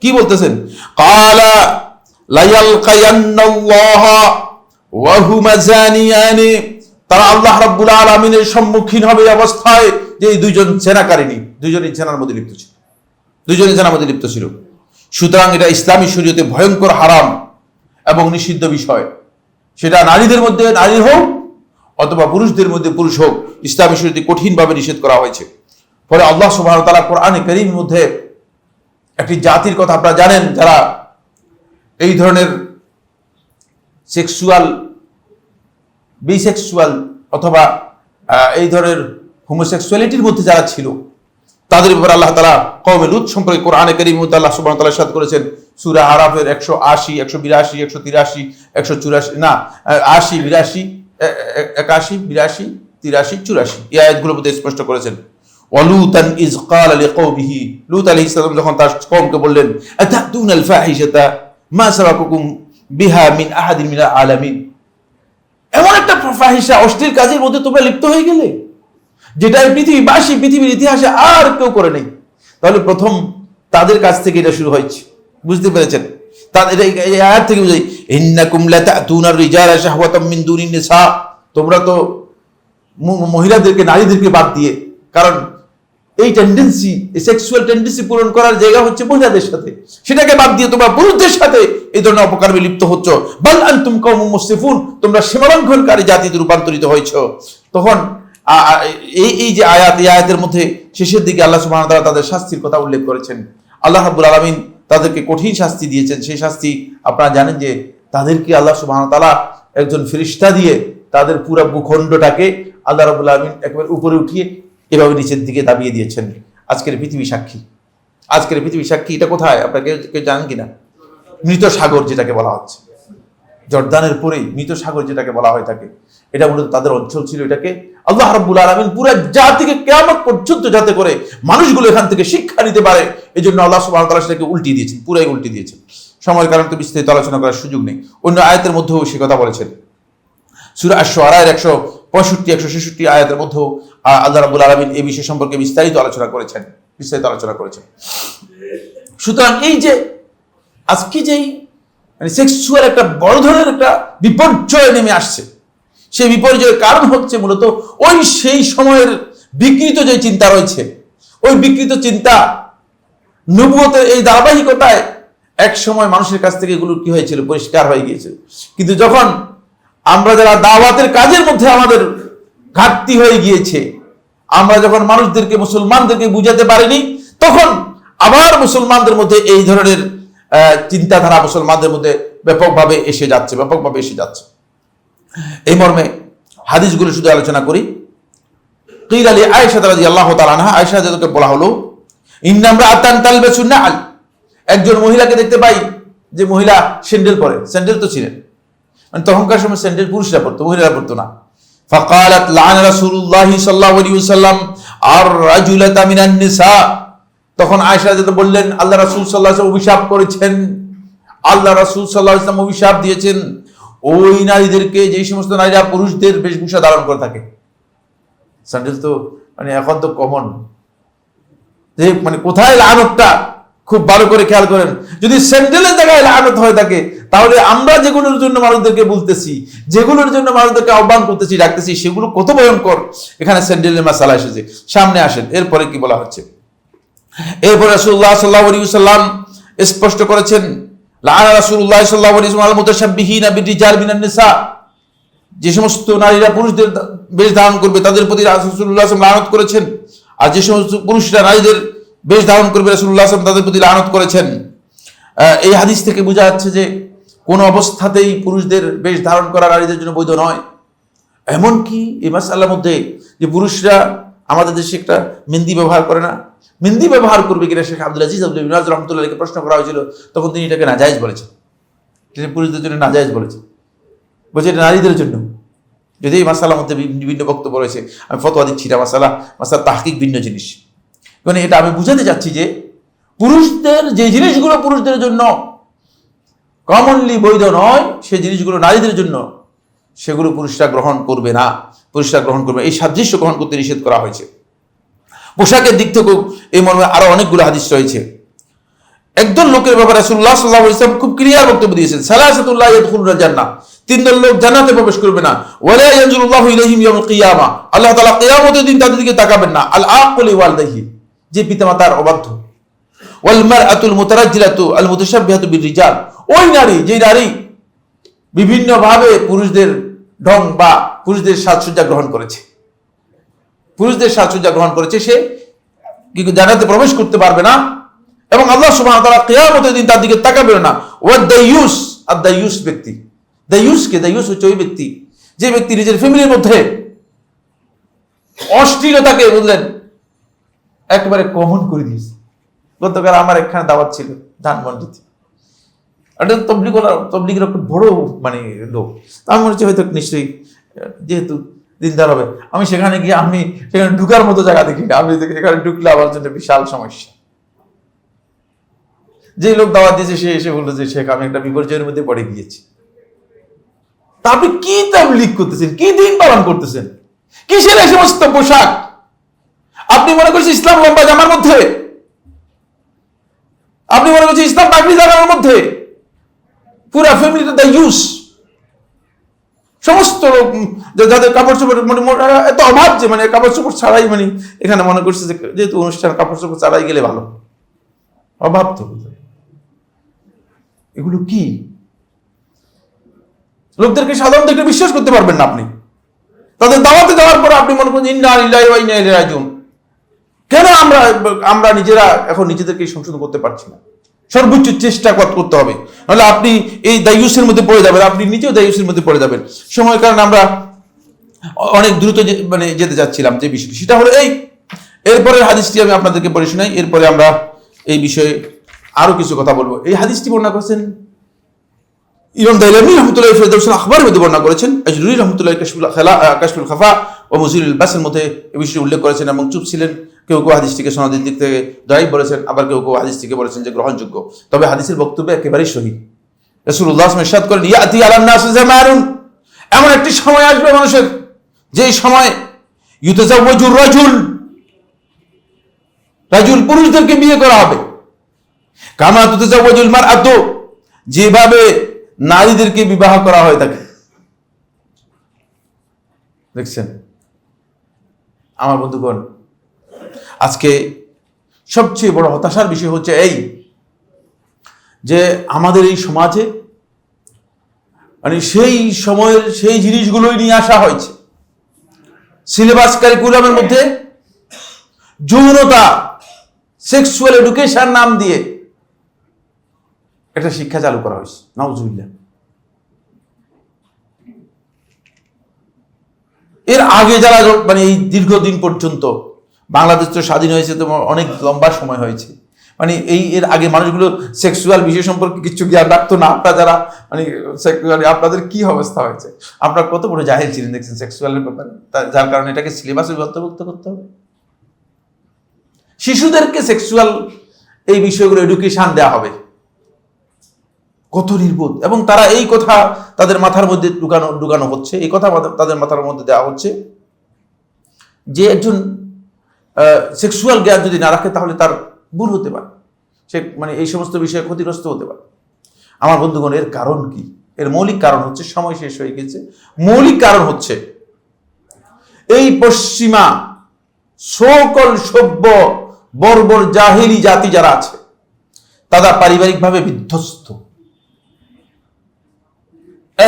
কি বলতেছেন? ক্বালা লায়ালকায়ান্নাল্লাহা ওয়া হুমা জানিয়ানি, তারা আল্লাহ রাব্বুল আলামিনের সম্মুখীন হবে অবস্থায় যে এই দুইজন জেনাকারিনী, দুইজনই জেনার মধ্যে লিপ্ত ছিল। সুতরাং এটা ইসলামী শরীয়তে ভয়ঙ্কর হারাম এবং নিষিদ্ধ বিষয়, সেটা নারীদের মধ্যে নারী হোক অথবা পুরুষদের মধ্যে পুরুষ হোক, ইসলামী শরীয়তে কঠিনভাবে নিষেধ করা হয়েছে। ফলে আল্লাহ সুবহানাহু ওয়া তাআলা কোরআনে কারীমের মধ্যে একটি জাতির কথা আপনারা জানেন, যারা এই ধরনের বিসেক্সুয়াল অথবা এই ধরনের হোমোসেক্সুয়ালিটির মধ্যে যারা ছিল, তাদের ব্যাপারে আল্লাহ তাআলা কওমে লূত সম্পর্কে কোরআনে কারীমের মধ্যে আল্লাহ সুবহানাহু ওয়া তাআলা ইরশাদ করেছেন। সূরা আরাফের 180, 182, 183, 184, না 80, 82, 81, 82, 83, 84 এই আয়াতগুলোর মধ্যে স্পষ্ট করেছেন। ওয়ালুতান ইজ ক্বালা লিকওমিহি, লূত আলাইহিস সালাম যখন তার কওমকে বললেন, আতাতুনাল ফাহিশাতা মা সাবাকুকুম বিহা মিন আহাদিন মিনাল আলামিন, এমন একটা ফাহিশা, অশ্লীল কাজের মধ্যে তোমরা লিপ্ত হয়ে গেলে, যেটা পৃথিবীর ইতিহাসে আর কেউ করে নেই। তাহলে প্রথম তাদের কাছ থেকে এটা শুরু হয়েছে, বুঝতে পেরেছেন? তাদের এই আয়াত থেকে বুঝাই, ইন্নাকুম লাতাতুনার রিজালা শাহওয়াতাম মিন দুনিন নিসা, তোমরা তো মহিলাদেরকে, নারীদেরকে বাদ দিয়ে, কারণ এই টেন্ডেন্সি, এই সেক্সুয়াল টেন্ডেন্সি পূরণ করার জায়গা হচ্ছে মহিলাদের সাথে, সেটাকে বাদ দিয়ে তোমরা পুরুষদের সাথে এই ধরনের অপকর্মে লিপ্ত হচ্ছ। বাল আনতুম কওমুম মুসরিফুন, তোমরা সীমালঙ্ঘনকারী জাতিতে রূপান্তরিত হয়েছো। তখন এই যে আয়াত, এই আয়াতের মধ্যে শেষের দিকে আল্লাহ সুবহানাহু ওয়া তাআলা তাদের শাস্তির কথা উল্লেখ করেছেন। আল্লাহ রাব্বুল আলামিন তাদেরকে কঠিন শাস্তি দিয়েছেন। সেই শাস্তি আপনারা জানেন যে তাদেরকে আল্লাহ সুবহানাহু ওয়া তাআলা একজন ফেরেশতা দিয়ে তাদের পুরো ভূখণ্ডটাকে আল্লাহ রাব্বুল আলামিন একেবারে উপরে উঠিয়ে এভাবে নিচের দিকে দাবিয়ে দিয়েছেন। আজকের পৃথিবী সাক্ষী, এটা কোথায় আপনারা কেউ জানেন কিনা? মৃত সাগর যেটাকে বলা হচ্ছে, জর্দানের পরেই মৃত সাগর যেটাকে বলা হয় থাকে, এটা মূলত তাদের অঞ্চল ছিল। এটাকে আল্লাহ রাব্বুল আলামিন পুরো জাতিকে কিয়ামত পর্যন্ত যাতে করে মানুষগুলো এখান থেকে শিক্ষা নিতে পারে, এই জন্য আল্লাহ সুবহানাহু ওয়া তাআলা সেটাকে উল্টিয়ে দিয়েছেন, পুরাই উল্টিয়ে দিয়েছেন। সময়ের কারণে তো বিস্তারিত আলোচনা করার সুযোগ নেই। অন্য আয়াতের মধ্যেও সে কথা বলেছেন। সূরা আশ-শুআরার 165 166 আয়াতের মধ্যেও আল্লাহ রাব্বুল আলামিন এই বিষয় সম্পর্কে বিস্তারিত আলোচনা করেছেন। সুতরাং এই যে আজকে যেই মানে সেক্সুয়াল একটা বড় ধরনের একটা বিপর্যয় নেমে আসছে, সেই বিপর্যয়ের কারণ হচ্ছে মূলত ওই সেই সময়ের বিকৃত যে চিন্তা রয়েছে, ওই বিকৃত চিন্তা নবুয়তের এই ধারাবাহিকতায় এক সময় মানুষের কাছ থেকে এগুলো কি হয়েছিল, পরিষ্কার হয়ে গিয়েছিল। কিন্তু যখন আমরা যারা দাওয়াতের কাজের মধ্যে আমাদের ঘাটতি হয়ে গিয়েছে, আমরা যখন মানুষদেরকে মুসলমানদেরকে বুঝাতে পারিনি, তখন আবার মুসলমানদের মধ্যে এই ধরনের চিন্তাধারা মুসলমানদের মধ্যে ব্যাপকভাবে এসে যাচ্ছে। এই মর্মে হাদিসগুলো শুধু আলোচনা করি। কিল আলী আয়েশা রাদিয়াল্লাহু তাআলা আনহা, আয়েশা যাদেরকে বলা হলো ইন্না ইমরাআতান তালবাসুন নাআল, একজন মহিলাকে দেখতে পাই যে মহিলা স্যান্ডেল পরে, স্যান্ডেল তো ছিলেন, মানে তখনকার সময় স্যান্ডেল পুরুষরা পরতো, মহিলারা পরতো না। ফাকালাত লাআনা রাসূলুল্লাহি সাল্লাল্লাহু আলাইহি ওয়াসাল্লাম আর রাজুলাতা মিনান নিসা, তখন আয়েশা যেটা বললেন আল্লাহ রাসূল সাল্লাল্লাহু আলাইহি ওয়াসাল্লাম অভিশাপ করেছেন, আল্লাহ রাসূল সাল্লাল্লাহু আলাইহি ওয়াসাল্লাম অভিশাপ দিয়েছেন ওই নারীদেরকে যেই সমস্ত নারীরা পুরুষদের বেশভূষা ধারণ করে থাকে। স্যান্ডেল তো মানে এখন তো কমন, যে মানে কোথায় লাআনতটা খুব ভালো করে খেয়াল করেন। যদি স্যান্ডেলের জায়গায় লাআনত হয়ে থাকে, তাহলে আমরা যেগুলোর জন্য মানুষদেরকে বলতেছি, যেগুলোর জন্য মানুষদেরকে আহ্বান করতেছি, ডাকতেছি, সেগুলো কত ভয়ঙ্কর। এখানে স্যান্ডেলের মাসালা এসেছে। সামনে আসেন, এরপরে কি বলা হচ্ছে। এরপরে রাসূলুল্লাহ সাল্লাল্লাহু আলাইহি ওয়াসাল্লাম স্পষ্ট করেছেন, লাআনা রাসূলুল্লাহ সাল্লাল্লাহু আলাইহি ওয়াসাল্লাম মুতাশাব্বিহিনা বিরিজাল মিনান নিসা, যে সমস্ত নারীরা পুরুষদের বেশ ধারণ করবে তাদের প্রতি রাসূলুল্লাহ সাল্লাল্লাহু আলাইহি ওয়াসাল্লাম লানত করেছেন, আর যে সমস্ত পুরুষরা নারীদের বেশ ধারণ করবে রাসূলুল্লাহ সাল্লাল্লাহু আলাইহি ওয়াসাল্লাম তাদের প্রতি লানত করেছেন। এই হাদিস থেকে বোঝা যাচ্ছে যে কোন অবস্থাতেই পুরুষদের বেশ ধারণ করা নারীদের জন্য বৈধ নয়। এমনকি এই মাসআলার মধ্যে যে পুরুষরা আমাদের দেশে একটা মেহেন্দি ব্যবহার করে না, মেহেন্দি ব্যবহার করবে কিনা শেখ আব্দুল আজিজ ইবনে বাজ রাহমাতুল্লাহকে প্রশ্ন করা হয়েছিল, তখন তিনি এটাকে নাজায়েজ বলেছেন, তিনি পুরুষদের জন্য নাজায়েজ বলেছেন, বলছে এটা নারীদের জন্য। যদি এই মাসআলার মধ্যে বিভিন্ন বক্তব্য রয়েছে, আমি ফতোয়া দিচ্ছি না, মাসআলা তাহকিক ভিন্ন জিনিস। মানে এটা আমি বুঝাতে চাচ্ছি যে পুরুষদের যে জিনিসগুলো পুরুষদের জন্য কমনলি বৈধ নয়, সেই জিনিসগুলো নারীদের জন্য সেগুলো পুরুষরা গ্রহণ করবে না, পুরুষরা গ্রহণ করবে, এই সাদৃশ্য গ্রহণ করতে নিষেধ করা হয়েছে। পোশাকের দিক থেকেও এই মর্মে আরো অনেকগুলো হাদিস রয়েছে। একদল লোকের ব্যাপারে রাসূলুল্লাহ সাল্লাল্লাহু আলাইহি ওয়াসাল্লাম খুব ক্লিয়ার বক্তব্য দিয়েছেন, সালাসাতুল লা ইয়াদখুলুনা জান্নাহ, তিন দল লোক জান্নাতে প্রবেশ করবে না। ওয়ালা ইয়ানজুরুল্লাহু ইলাইহিম ইয়াউমাল কিয়ামা, আল্লাহ তাআলা কিয়ামতের দিন তাদের দিকে তাকাবেন না। আল আকুলি ওয়ালদাহি, যে পিতামাতার অবাধ্য। ওয়াল মারআতুল মুতারাজ্জিলাতু আল মুতাশাব্বিহাতু বিররিজাল, ওই নারী যে নারী বিভিন্ন ভাবে পুরুষদের ঢং বা পুরুষদের সাজসজ্জা গ্রহণ করেছে, সে কি জান্নাতে প্রবেশ করতে পারবে না, এবং আল্লাহ সুবহানাহু ওয়া তাআলা কিয়ামতের দিন তার দিকে তাকাবেন না। ওয়া দায়ুস, আর দায়ুস ব্যক্তি, দায়ুস হচ্ছে ওই ব্যক্তি যে ব্যক্তি নিজের ফ্যামিলির মধ্যে অশ্লীলতাকে বুঝলেন একেবারে কমন করে দিয়েছে। গতকাল আমার একখানে দাওয়াত ছিল ধানমন্ডিতে, এটা তবলিগের একটা বড় মানে লোক, আমার মনে হচ্ছে হয়তো নিশ্চয়ই যেহেতু দিনদার হবে। আমি সেখানে গিয়ে আমি সেখানে ঢুকার মতো জায়গা দেখি না, আমি সেখানে ঢুকলে আমার জন্য বিশাল সমস্যা। যে লোক দাওয়াত দিয়েছে সে এসে বললো যে শেখ আমি একটা বিপর্যয়ের মধ্যে পড়ে গিয়েছি। তা আপনি কি তাবলীগ করতেছেন, কি দিন পালন করতেছেন, কিসের এই সমস্ত পোশাক? আপনি মনে করছেন ইসলাম লম্বা জামার মধ্যে, আপনি মনে করছেন ইসলাম পাগড়ি জামার মধ্যে, পুরা ফ্যামিলিটা দায়ুস। সমস্ত লোক যাদের কাপড় চোপড় এত অভাব যে মানে কাপড় চোপড় ছাড়াই মানে এখানে মনে করছে যে যেহেতু অনুষ্ঠান কাপড় চোপড় ছাড়াই গেলে ভালো, অভাব তো। এগুলো কি? লোকদেরকে সাধারণত একটু বিশ্বাস করতে পারবেন না আপনি। তাদের দাওয়াতে যাওয়ার পরে আপনি মনে করেন ইন্না লিল্লাহি ওয়া ইন্না ইলাইহি রাজিউন। কেন আমরা নিজেরা এখন নিজেদেরকে সংশোধন করতে পারছি না? সর্বোচ্চ চেষ্টা করতে হবে, নাহলে আপনি এই দায়ুসের মধ্যে পড়ে যাবেন, আপনি নিজেও দায়ুসের মধ্যে পড়ে যাবেন। সময়ের কারণে আমরা অনেক দ্রুত মানে যেতে যাচ্ছিলাম যে বিষয়টি, সেটা হলো এই এরপরের হাদিসটি আমি আপনাদেরকে পড়ে শোনাই, এরপরে আমরা এই বিষয়ে আরো কিছু কথা বলবো। এই হাদিসটি বর্ণনা করেছেন ইমাম দাইলামি রহমতুল্লাহ ফেরদৌসুল আখবারের মধ্যে বর্ণনা করেছেন, আজরুরি রহমতুল্লাহ কাশফুল খাফা ও মুজিলুল বাসের মধ্যে এই বিষয়টি উল্লেখ করেছেন এবং চুপ ছিলেন। কেউ কেউ হাদিসটিকে সনদের দিক থেকে দায়ী বলেছেন, আবার কেউ কেউ হাদিসটিকে বলেছেন যে গ্রহণযোগ্য। তবে হাদিসের বক্তব্য একেবারেই সহি। রাসূলুল্লাহ ইরশাদ করেন, ইয়াতি আলান নাস জামানুন, এমন একটি সময় আসবে মানুষের, যেই সময় ইউতাজাওয়াজুর রাজুল পুরুষদেরকে বিয়ে করা হবে, কামা তুতাজাওয়াজুল মারআতু, যেভাবে নারীদেরকে বিবাহ করা হয় থাকে। দেখছেন আমার বন্ধুগণ, আজকে সবচেয়ে বড় হতাশার বিষয় হচ্ছে এই যে আমাদের এই সমাজে মানে সেই সময়ের সেই জিনিসগুলোই নিয়ে আসা হয়েছে। সিলেবাস কারিকুলামের মধ্যে যৌনতা, সেক্সুয়াল এডুকেশন নাম দিয়ে একটা শিক্ষা চালু করা হয়েছে। নাউজুবিল্লাহ। এর আগে যারা মানে এই দীর্ঘদিন পর্যন্ত বাংলাদেশ তো স্বাধীন হয়েছে, তো অনেক লম্বা সময় হয়েছে, মানে এর আগে মানুষগুলো সেক্সুয়াল বিষয় সম্পর্কে কিছু জ্ঞান রাখতো না। আপনারা যারা মানে সেক্সুয়ালি আপনাদের কি অবস্থা হয়েছে, আপনারা কত বড় জাহেল ছিলেন দেখছেন সেক্সুয়ালের ব্যাপারে, যার কারণে এটাকে সিলেবাসে অন্তর্ভুক্ত করতে হবে। শিশুদেরকে সেক্সুয়াল এই বিষয়গুলো এডুকেশন দেওয়া হবে, কত নির্বোধ। এবং তারা এই কথা তাদের মাথার মধ্যে ঢুকানো হচ্ছে, এই কথা তাদের মাথার মধ্যে দেওয়া হচ্ছে যে একজন সেক্সুয়াল জ্ঞান যদি না রাখে তাহলে তার ভুল হতে পারে, সে মানে এই সমস্ত বিষয়ে ক্ষতিগ্রস্ত হতে পারে। আমার বন্ধুগণ, এর কারণ কি? এর মৌলিক কারণ হচ্ছে, সময় শেষ হয়ে গেছে, মৌলিক কারণ হচ্ছে এই পশ্চিমা সকল সভ্য বর্বর জাহেলি জাতি যারা আছে তারা পারিবারিকভাবে বিধ্বস্ত,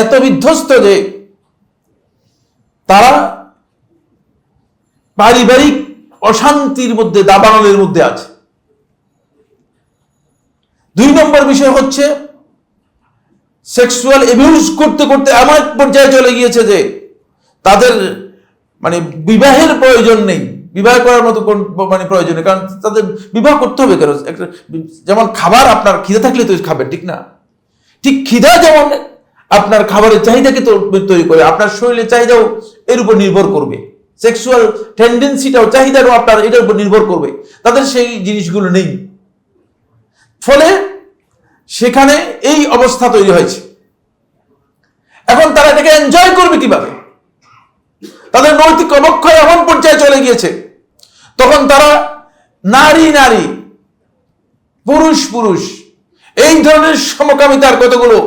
এত বিধ্বস্ত যে তারা পারিবারিক অশান্তির মধ্যে, দাবানলের মধ্যে আছে। 2 নম্বর বিষয় হচ্ছে সেক্সুয়াল অ্যাবিউজ করতে করতে এমন এক পর্যায়ে চলে গিয়েছে যে তাদের মানে বিবাহের প্রয়োজন নেই, বিবাহ করার মতো কোন মানে প্রয়োজন নেই, কারণ তাদের বিবাহ করতে হবে কেন? যেমন খাবার আপনার খিদে থাকলে তো খাবেন, ঠিক না? ঠিক খিদা যেমন আপনার খাবারের চাহিদাকে তৈরি করে, আপনার শরীরের চাহিদাও এর উপর নির্ভর করবে, সেক্সুয়াল টেন্ডেন্সিটাও চাহিদাও আপনার এটার উপর নির্ভর করবে। তাদের সেই জিনিসগুলো নেই, ফলে সেখানে এই অবস্থা তৈরি হয়েছে। এখন তারা এটাকে এনজয় করবে কিভাবে? তাদের নৈতিক অবক্ষয় এমন পর্যায়ে চলে গিয়েছে, তখন তারা নারী নারী, পুরুষ পুরুষ, এই ধরনের সমকামিতার কতগুলো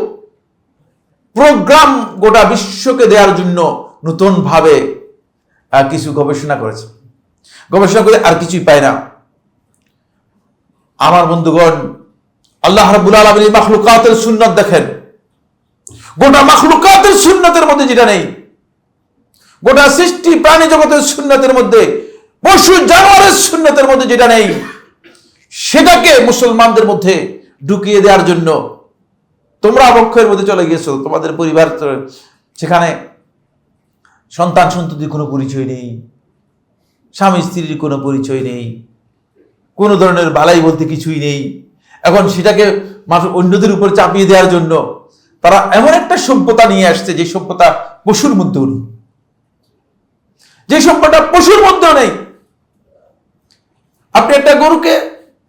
প্রোগ্রাম গোটা বিশ্বকে দেওয়ার জন্য নতুন ভাবে কিছু গবেষণা করেছে। গবেষণা করে আর কিছুই পায় না। আমার বন্ধুগণ, আল্লাহ রাব্বুল আলামিন মাখলুকাতের সুন্নাত দেখেন, গোটা মাখলুকাতের সুন্নাতের মধ্যে যেটা নেই, গোটা সৃষ্টি প্রাণী জগতের সুন্নাতের মধ্যে, পশু জানোয়ারের সুন্নাতের মধ্যে যেটা নেই, সেটাকে মুসলমানদের মধ্যে ঢুকিয়ে দেওয়ার জন্য তোমরা অবক্ষয়ের মধ্যে চলে গিয়েছো। তোমাদের পরিবার, সেখানে সন্তান সন্ততির কোনো পরিচয় নেই, স্বামী স্ত্রীর কোনো পরিচয় নেই, কোনো ধরনের বালাই বলতে কিছুই নেই। এখন সেটাকে অন্যদের উপর চাপিয়ে দেওয়ার জন্য তারা এমন একটা সভ্যতা নিয়ে আসছে, যে সভ্যতা পশুর মধ্যেও নেই, যে সভ্যতা পশুর মধ্যেও নেই। আপনি একটা গরুকে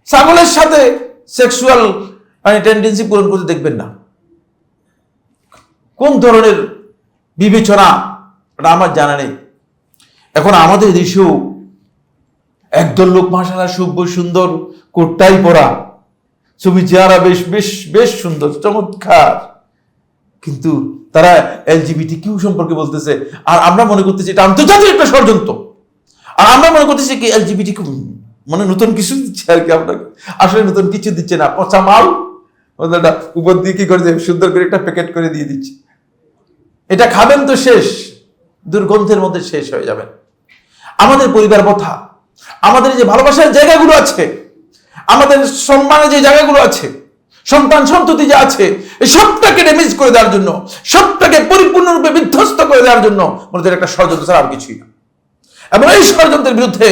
ছাগলের সাথে সেক্সুয়াল টেন্ডেন্সি পূরণ করতে দেখবেন না। কোন ধরনের বিবেচনা এটা আমার জানা নেই। এখন আমাদের দেশেও একদল লোক মাশাআল্লাহ সভ্য সুন্দর কোটটাই পরা, ছবি চেহারা বেশ বেশ বেশ সুন্দর চমৎকার, কিন্তু তারা এলজিবিটি কিউ সম্পর্কে বলতেছে, আর আমরা মনে করতেছি এটা আন্তর্জাতিক একটা ষড়যন্ত্র। আর আমরা মনে করতেছি কি এলজিবিটি কিউ মানে নতুন কিছু দিচ্ছে আর কি, আপনাকে আসলে নতুন কিছু দিচ্ছে না, পচা মাল উপর দিয়ে কি করে সুন্দর করে একটা প্যাকেট করে দিয়ে দিচ্ছে। এটা খাবেন তো শেষ, দুর্গন্ধের মধ্যে শেষ হয়ে যাবেন। আমাদের পরিবার কথা, আমাদের যে ভালোবাসার জায়গাগুলো আছে, আমাদের সম্মানের যে জায়গাগুলো আছে, সন্তান সন্ততি যে আছে, এই সবটাকে ড্যামেজ করে দেওয়ার জন্য, সবটাকে পরিপূর্ণরূপে বিধ্বস্ত করে দেওয়ার জন্য মনে একটা ষড়যন্ত্র ছাড়া আর কিছুই না। এবং এই ষড়যন্ত্রের বিরুদ্ধে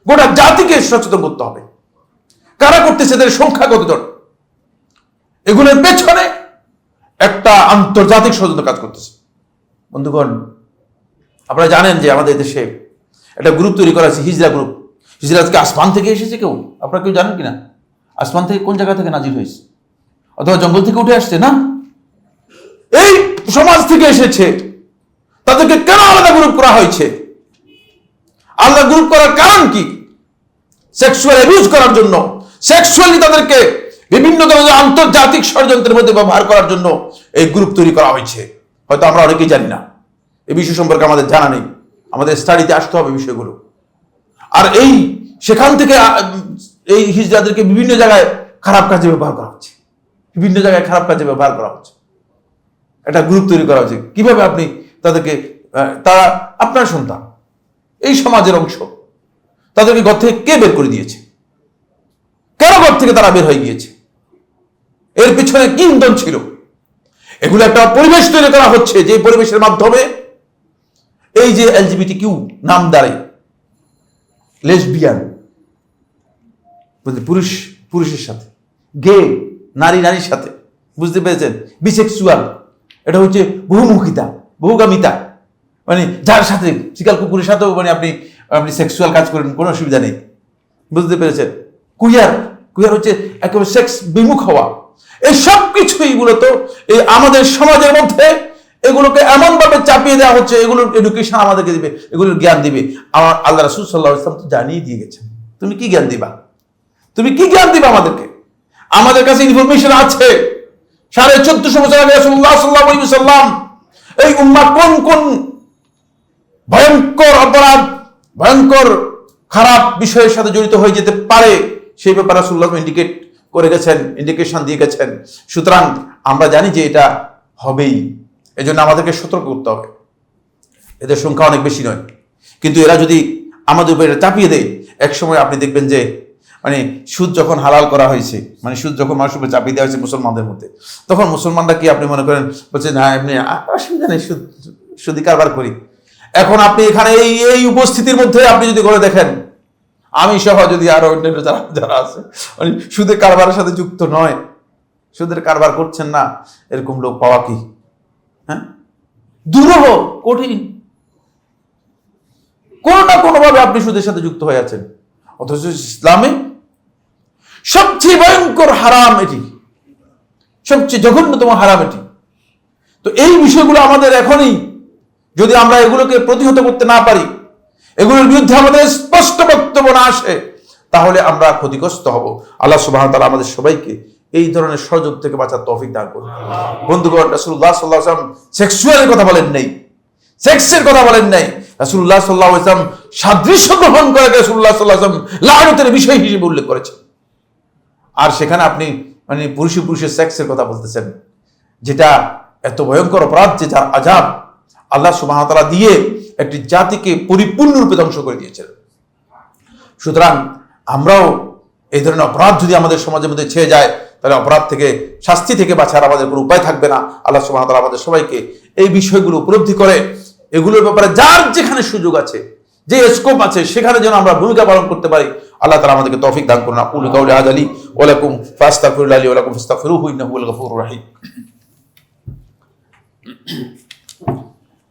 গোটা জাতিকে সচেতন করতে হবে। কারা করতেছে, এদের সংখ্যা কতজন? এগুলোর পেছনে একটা একটা আন্তর্জাতিক ষড়যন্ত্র কাজ করতেছে। বন্ধুগণ, আপনারা জানেন যে আমাদের দেশে একটা গ্রুপ তৈরি করা হয়েছে, হিজরা গ্রুপ। হিজরা আজকে আসমান থেকে এসেছে কেউ? আপনারা কেউ জানেন কিনা? আসমান থেকে কোন জায়গা থেকে নাজিল হয়েছে? অথবা জঙ্গল থেকে উঠে আসছে? না, এই সমাজ থেকে এসেছে। তাদেরকে কেন আলাদা গ্রুপ করা হয়েছে? আলাদা গ্রুপ করার কারণ কি? সেক্সুয়াল অ্যাবিউজ করার জন্য, সেক্সুয়ালি তাদেরকে বিভিন্ন ধরনের আন্তর্জাতিক ষড়যন্ত্রের মধ্যে ব্যবহার করার জন্য এই গ্রুপ তৈরি করা হয়েছে। হয়তো আমরা অনেকেই জানি না, এই বিষয় সম্পর্কে আমাদের জানা নেই। আমাদের স্টাডিতে আসতে হবে বিষয়গুলো। আর সেখান থেকে এই হিজড়াদেরকে বিভিন্ন জায়গায় খারাপ কাজে ব্যবহার করা হচ্ছে, বিভিন্ন জায়গায় খারাপ কাজে ব্যবহার করা হচ্ছে। একটা গ্রুপ তৈরি করা হচ্ছে। কিভাবে আপনি তাদেরকে, তারা আপনার সন্তান, এই সমাজের অংশ, তাদেরকে ঘর থেকে কে বের করে দিয়েছে? কেন ঘর থেকে তারা বের হয়ে গিয়েছে? এর পিছনে কি ইন্ধন ছিল? এগুলো একটা পরিবেশ তৈরি করা হচ্ছে, যে পরিবেশের মাধ্যমে এই যে এলজিবিটি কিউ নামদারে, লেসবিয়ান, পুরুষ পুরুষের সাথে, গে নারী নারীর সাথে, বুঝতে পেরেছেন? বিসেক্সুয়াল, এটা হচ্ছে বহুমুখিতা, বহুগামিতা, মানে যার সাথে শিকাল কুকুরের সাথেও মানে আপনি সেক্সুয়াল কাজ করেন, কোনো অসুবিধা নেই। বুঝতে পেরেছেন? কুইয়ার হচ্ছে একেবারে সেক্স বিমুখ হওয়া। এই সব কিছুই মূলত এই আমাদের সমাজের মধ্যে এগুলোকে এমন ভাবে চাপিয়ে দেওয়া হচ্ছে। এগুলোর এডুকেশন আমাদেরকে দিবে, এগুলোর জ্ঞান দিবে। আমার আল্লাহ রাসূল সাল্লাল্লাহু আলাইহি ওয়াসাল্লাম তো জানিয়ে দিয়ে গেছেন। তুমি কি জ্ঞান দিবা? তুমি কি জ্ঞান দিবা আমাদেরকে? আমাদের কাছে ইনফরমেশন আছে। 1450 বছর আগে রাসূলুল্লাহ সাল্লাল্লাহু আলাইহি ওয়াসাল্লাম এই উম্মাহ কোন কোন ভয়ঙ্কর অপরাধ, ভয়ঙ্কর খারাপ বিষয়ের সাথে জড়িত হয়ে যেতে পারে, সেই ব্যাপারে রাসূলুল্লাহ ইন্ডিকেট করে গেছেন, ইন্ডিকেশন দিয়ে গেছেন। সুতরাং আমরা জানি যে এটা হবেই, এজন্য আমাদেরকে সতর্ক করতে হবে। এদের সংখ্যা অনেক বেশি নয়, কিন্তু এরা যদি আমাদের উপরে চাপিয়ে দেয়, এক সময় আপনি দেখবেন যে মানে সুদ যখন হালাল করা হয়েছে, মানে সুদ যখন মানুষের উপরে চাপিয়ে দেওয়া হয়েছে মুসলমানদের মধ্যে, তখন মুসলমানরা কি আপনি মনে করেন বলছে না এমনি অসুবিধা নেই, সুদি কারবার করি। এখন আপনি এখানে এই উপস্থিতির মধ্যে আপনি যদি করে দেখেন, আমি সহ যদি আরো অন্যান্য যারা আছে মানে সুদের কারবারের সাথে যুক্ত নয়, সুদের কারবার করছেন না, এরকম লোক পাওয়া কি হ্যাঁ দুরূহ, কঠিন। কোনো না কোনো ভাবে আপনি সুদের সাথে যুক্ত হয়ে আছেন, অথচ ইসলামে সবচেয়ে ভয়ঙ্কর হারাম এটি, সবচেয়ে জঘন্যতম হারাম এটি। তো এই বিষয়গুলো আমাদের এখনই যদি আমরা এগুলোকে প্রতিহত করতে না পারি, এগুলোর বিরুদ্ধে আমাদের স্পষ্ট বক্তব্য না আসে, তাহলে আমরা ক্ষতিগ্রস্ত হব। আল্লাহ সুবহানাহু ওয়া তাআলা আমাদের সবাইকে এই ধরনের ষড়যন্ত্র থেকে বাঁচার তৌফিক দান করুন। বন্ধুগণ, রাসূলুল্লাহ সাল্লাল্লাহু আলাইহি ওয়াসাল্লাম সেক্সুয়ালের কথা বলেন নাই, সেক্সের কথা বলেন নাই। রাসূলুল্লাহ সাল্লাল্লাহু আলাইহি ওয়াসাল্লাম সাদৃশ্য গ্রহণ করে রাসূলুল্লাহ সাল্লাল্লাহু আলাইহি ওয়াসাল্লাম লাআনতের বিষয় হিসেবে উল্লেখ করেছেন। আর সেখানে আপনি মানে পুরুষের সেক্সের কথা বলতেছেন, যেটা এত ভয়ঙ্কর অপরাধ, যে যার আযাব আল্লাহ সুবহানাহু ওয়া তাআলা দিয়ে একটি জাতিকে পরিপূর্ণরূপে ধ্বংস করে দিয়েছেন। সুতরাং আমরাও এই ধরনের অপরাধ যদি আমাদের সমাজের মধ্যে ছেয়ে যায়, তাহলে অপরাধ থেকে, শাস্তি থেকে বাঁচার আমাদের কোনো উপায় থাকবে না। আল্লাহ সুবহানাহু ওয়া তাআলা আমাদের সবাইকে এই বিষয়গুলো উপলব্ধি করে এগুলোর ব্যাপারে যার যেখানে সুযোগ আছে, যে স্কোপ আছে, সেখানে যেন আমরা ভূমিকা পালন করতে পারি। আল্লাহ তাআলা আমাদেরকে তৌফিক দান করুন। আকুলু কাউলি হাযা লি ওয়া লাকুম ফাস্তাগফিরুল্লাহ লি ওয়া লাকুম ফাস্তাগফিরুহু ইন্নাহু হুয়াল গফুরুর রাহিম।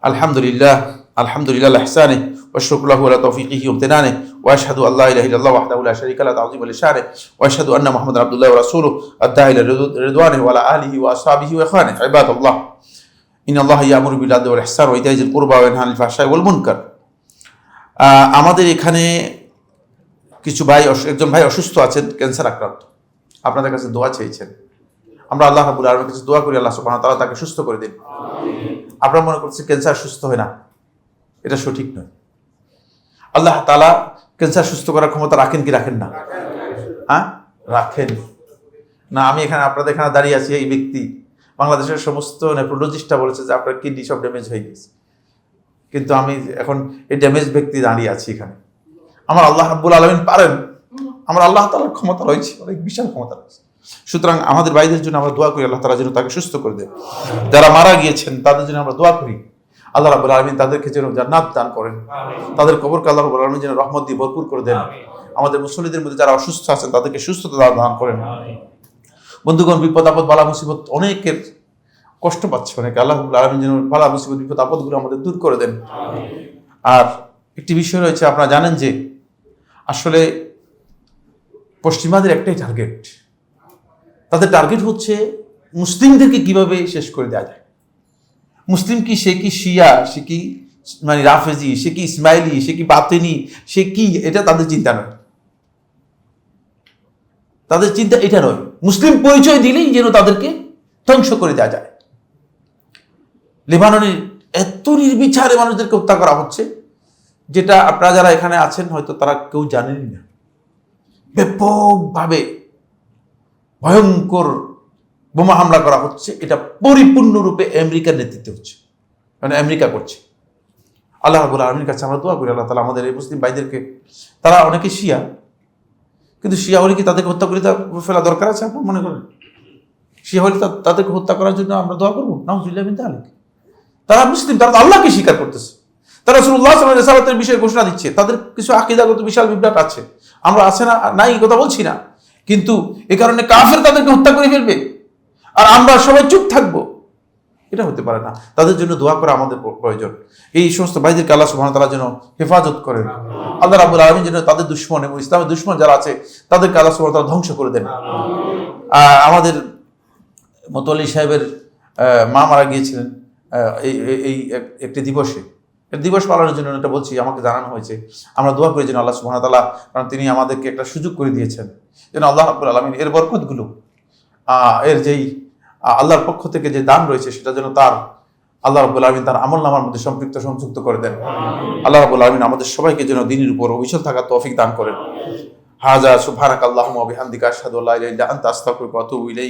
আলহামদুলিল্লাহ আলহামদুলিল্লাহ ইহসানিহি ওয়া শুকরু লাহু আলা তাওফীকিহি ওয়া ইমতিনানিহি ওয়া আশহাদু আল্লা ইলাহা ইল্লাল্লাহু ওয়াহদাহু লা শারীকা লাহু তা'যীমান লিশানিহি ওয়া আশহাদু আন্না মুহাম্মাদান আবদুল্লাহি ওয়া রাসূলুহু আদ-দাঈ ইলা রিদওয়ানিহি ওয়া আলা আলিহি ওয়া আসহাবিহি ওয়া ইখওয়ানিহি ইবাদাল্লাহ ইন্নাল্লাহা ইয়া'মুরু বিল আদলি ওয়াল ইহসানি ওয়া ইতা'i যিল কুরবা ওয়া ইয়ানহা আনিল ফাহশাই ওয়াল মুনকার। আমাদের এখানে কিছু একজন ভাই অসুস্থ আছেন, ক্যান্সার আক্রান্ত, আপনাদের কাছে দোয়া চেয়েছেন। আমরা আল্লাহ রাব্বুল আলামিনের কাছে দোয়া করি আল্লাহ সুবহানাহু ওয়া তাআলা তাকে সুস্থ করে দিন। আপনারা মনে করছেন ক্যান্সার সুস্থ হয় না, এটা সঠিক নয়। আল্লাহ তাআলা ক্যান্সার সুস্থ করার ক্ষমতা রাখেন কি রাখেন না? হ্যাঁ, রাখেন না। আমি এখানে আপনাদের এখানে দাঁড়িয়ে আছি, এই ব্যক্তি বাংলাদেশের সমস্ত নেফ্রোলজিস্টরা বলেছে যে আপনার কিডনি সব ড্যামেজ হয়ে গেছে, কিন্তু আমি এখন এই ড্যামেজ ব্যক্তি দাঁড়িয়ে আছি এখানে। আমার আল্লাহ রাব্বুল আলামিন পারেন, আমার আল্লাহ তাআলার ক্ষমতা রয়েছে, অনেক বিশাল ক্ষমতা রয়েছে। সুতরাং আমাদের ভাইদের জন্য আমরা দোয়া করি আল্লাহ তাআলা যেন তাকে সুস্থ করে দেন। যারা মারা গিয়েছেন তাদের জন্য আমরা দোয়া করি আল্লাহ রাব্বুল আলামিন তাদেরকে যেন জান্নাত দান করেন, তাদের কবরকে আল্লাহ রাব্বুল আলামিন যেন রহমত দিয়ে ভরপুর করে দেন। আমাদের মুসলিমদের মধ্যে যারা অসুস্থ আছেন তাদেরকে সুস্থতা দান করেন। বন্ধুগণ, বিপদ আপদ বালা মুসিবত কষ্ট পাচ্ছে অনেকে। আল্লাহ রাব্বুল আলামিন যেন বালা মুসিবত বিপদ আপদগুলো আমাদের দূর করে দেন। আর একটি বিষয় রয়েছে, আপনারা জানেন যে আসলে পশ্চিমাদের একটাই টার্গেট, তাদের টার্গেট হচ্ছে মুসলিমদেরকে কিভাবে শেষ করে দেওয়া যায়। মুসলিম কি, সে কি শিয়া, সে কি মানে রাফেজি, সে কি ইসমাইলি, সে কি বাতেনি, সে কি, এটা তাদের চিন্তা নয়। তাদের চিন্তা এটা নয়, মুসলিম পরিচয় দিলেই যেন তাদেরকে ধ্বংস করে দেওয়া যায়। লেবাননের এত নির্বিচারে মানুষদেরকে হত্যা করা হচ্ছে, যেটা আপনারা যারা এখানে আছেন হয়তো তারা কেউ জানেনই না। ব্যাপকভাবে ভয়ঙ্কর বোমা হামলা করা হচ্ছে, এটা পরিপূর্ণরূপে আমেরিকার নেতৃত্বে হচ্ছে, মানে আমেরিকা করছে। আল্লাহ রাব্বুল আলামিনের কাছে আমরা দোয়া করি আল্লাহ তাআলা আমাদের এই মুসলিম ভাইদেরকে, তারা অনেকে শিয়া, কিন্তু শিয়া হলে কি তাদেরকে হত্যা করে ফেলা দরকার আছে আপনার মনে করেন? শিয়া হলে তাদেরকে হত্যা করার জন্য আমরা দোয়া করবো? নাউযুবিল্লাহি মিন যালিক। তারা মুসলিম, তারা তো আল্লাহকে স্বীকার করতেছে, তারা রাসূলুল্লাহ সাল্লাল্লাহু আলাইহি ওয়াসাল্লামের বিষয়ে ঘোষণা দিচ্ছে, তাদের কিছু আকীদাগত বিশাল বিভ্রাট আছে, আমরা আছে না, নাই কথা বলছি না, কিন্তু এ কারণে কাফের তাদেরকে হত্যা করে ফেলবে আর আমরা সবাই চুপ থাকবো, এটা হতে পারে না। তাদের জন্য দোয়া করা আমাদের প্রয়োজন। এই সমস্ত ভাইদেরকে আল্লাহ সুবহানাহু ওয়া তাআলা যেন হেফাজত করেন। আল্লাহ রাব্বুল আলামিন যেন তাদের দুশমন এবং ইসলামের দুশমন যারা আছে তাদেরকে আল্লাহ সুবহানাহু ওয়া তাআলা ধ্বংস করে দেন। আমাদের মতোয়ালি সাহেবের মা মারা গিয়েছিলেন এই একটি দিবসে। দিবস পালনের জন্য এটা বলছি, আমাকে জানানো হয়েছে, আমরা দোয়া করি যেন আল্লাহ সুবহানাহু ওয়া তাআলা, কারণ তিনি আমাদেরকে একটা সুযোগ করে দিয়েছেন, যেন আল্লাহ রাব্বুল আলামিন এর বরকতগুলো, এর যেই আল্লাহর পক্ষ থেকে যে দান রয়েছে সেটা যেন তার আল্লাহ রাব্বুল আলামিন তার আমলনামার মধ্যে সংযুক্ত করে দেন। আল্লাহ রাব্বুল আলামিন আমাদের সবাইকে যেন দ্বীনের উপর অবিচল থাকার তৌফিক দান করেন। হাযা সুবহানাকাল্লাহুম্মা ওয়া বিহামদিকা আশহাদু আল্লা ইলাহা ইল্লা আনতা আস্তাগফিরুকা ওয়া আতুবু ইলাইক।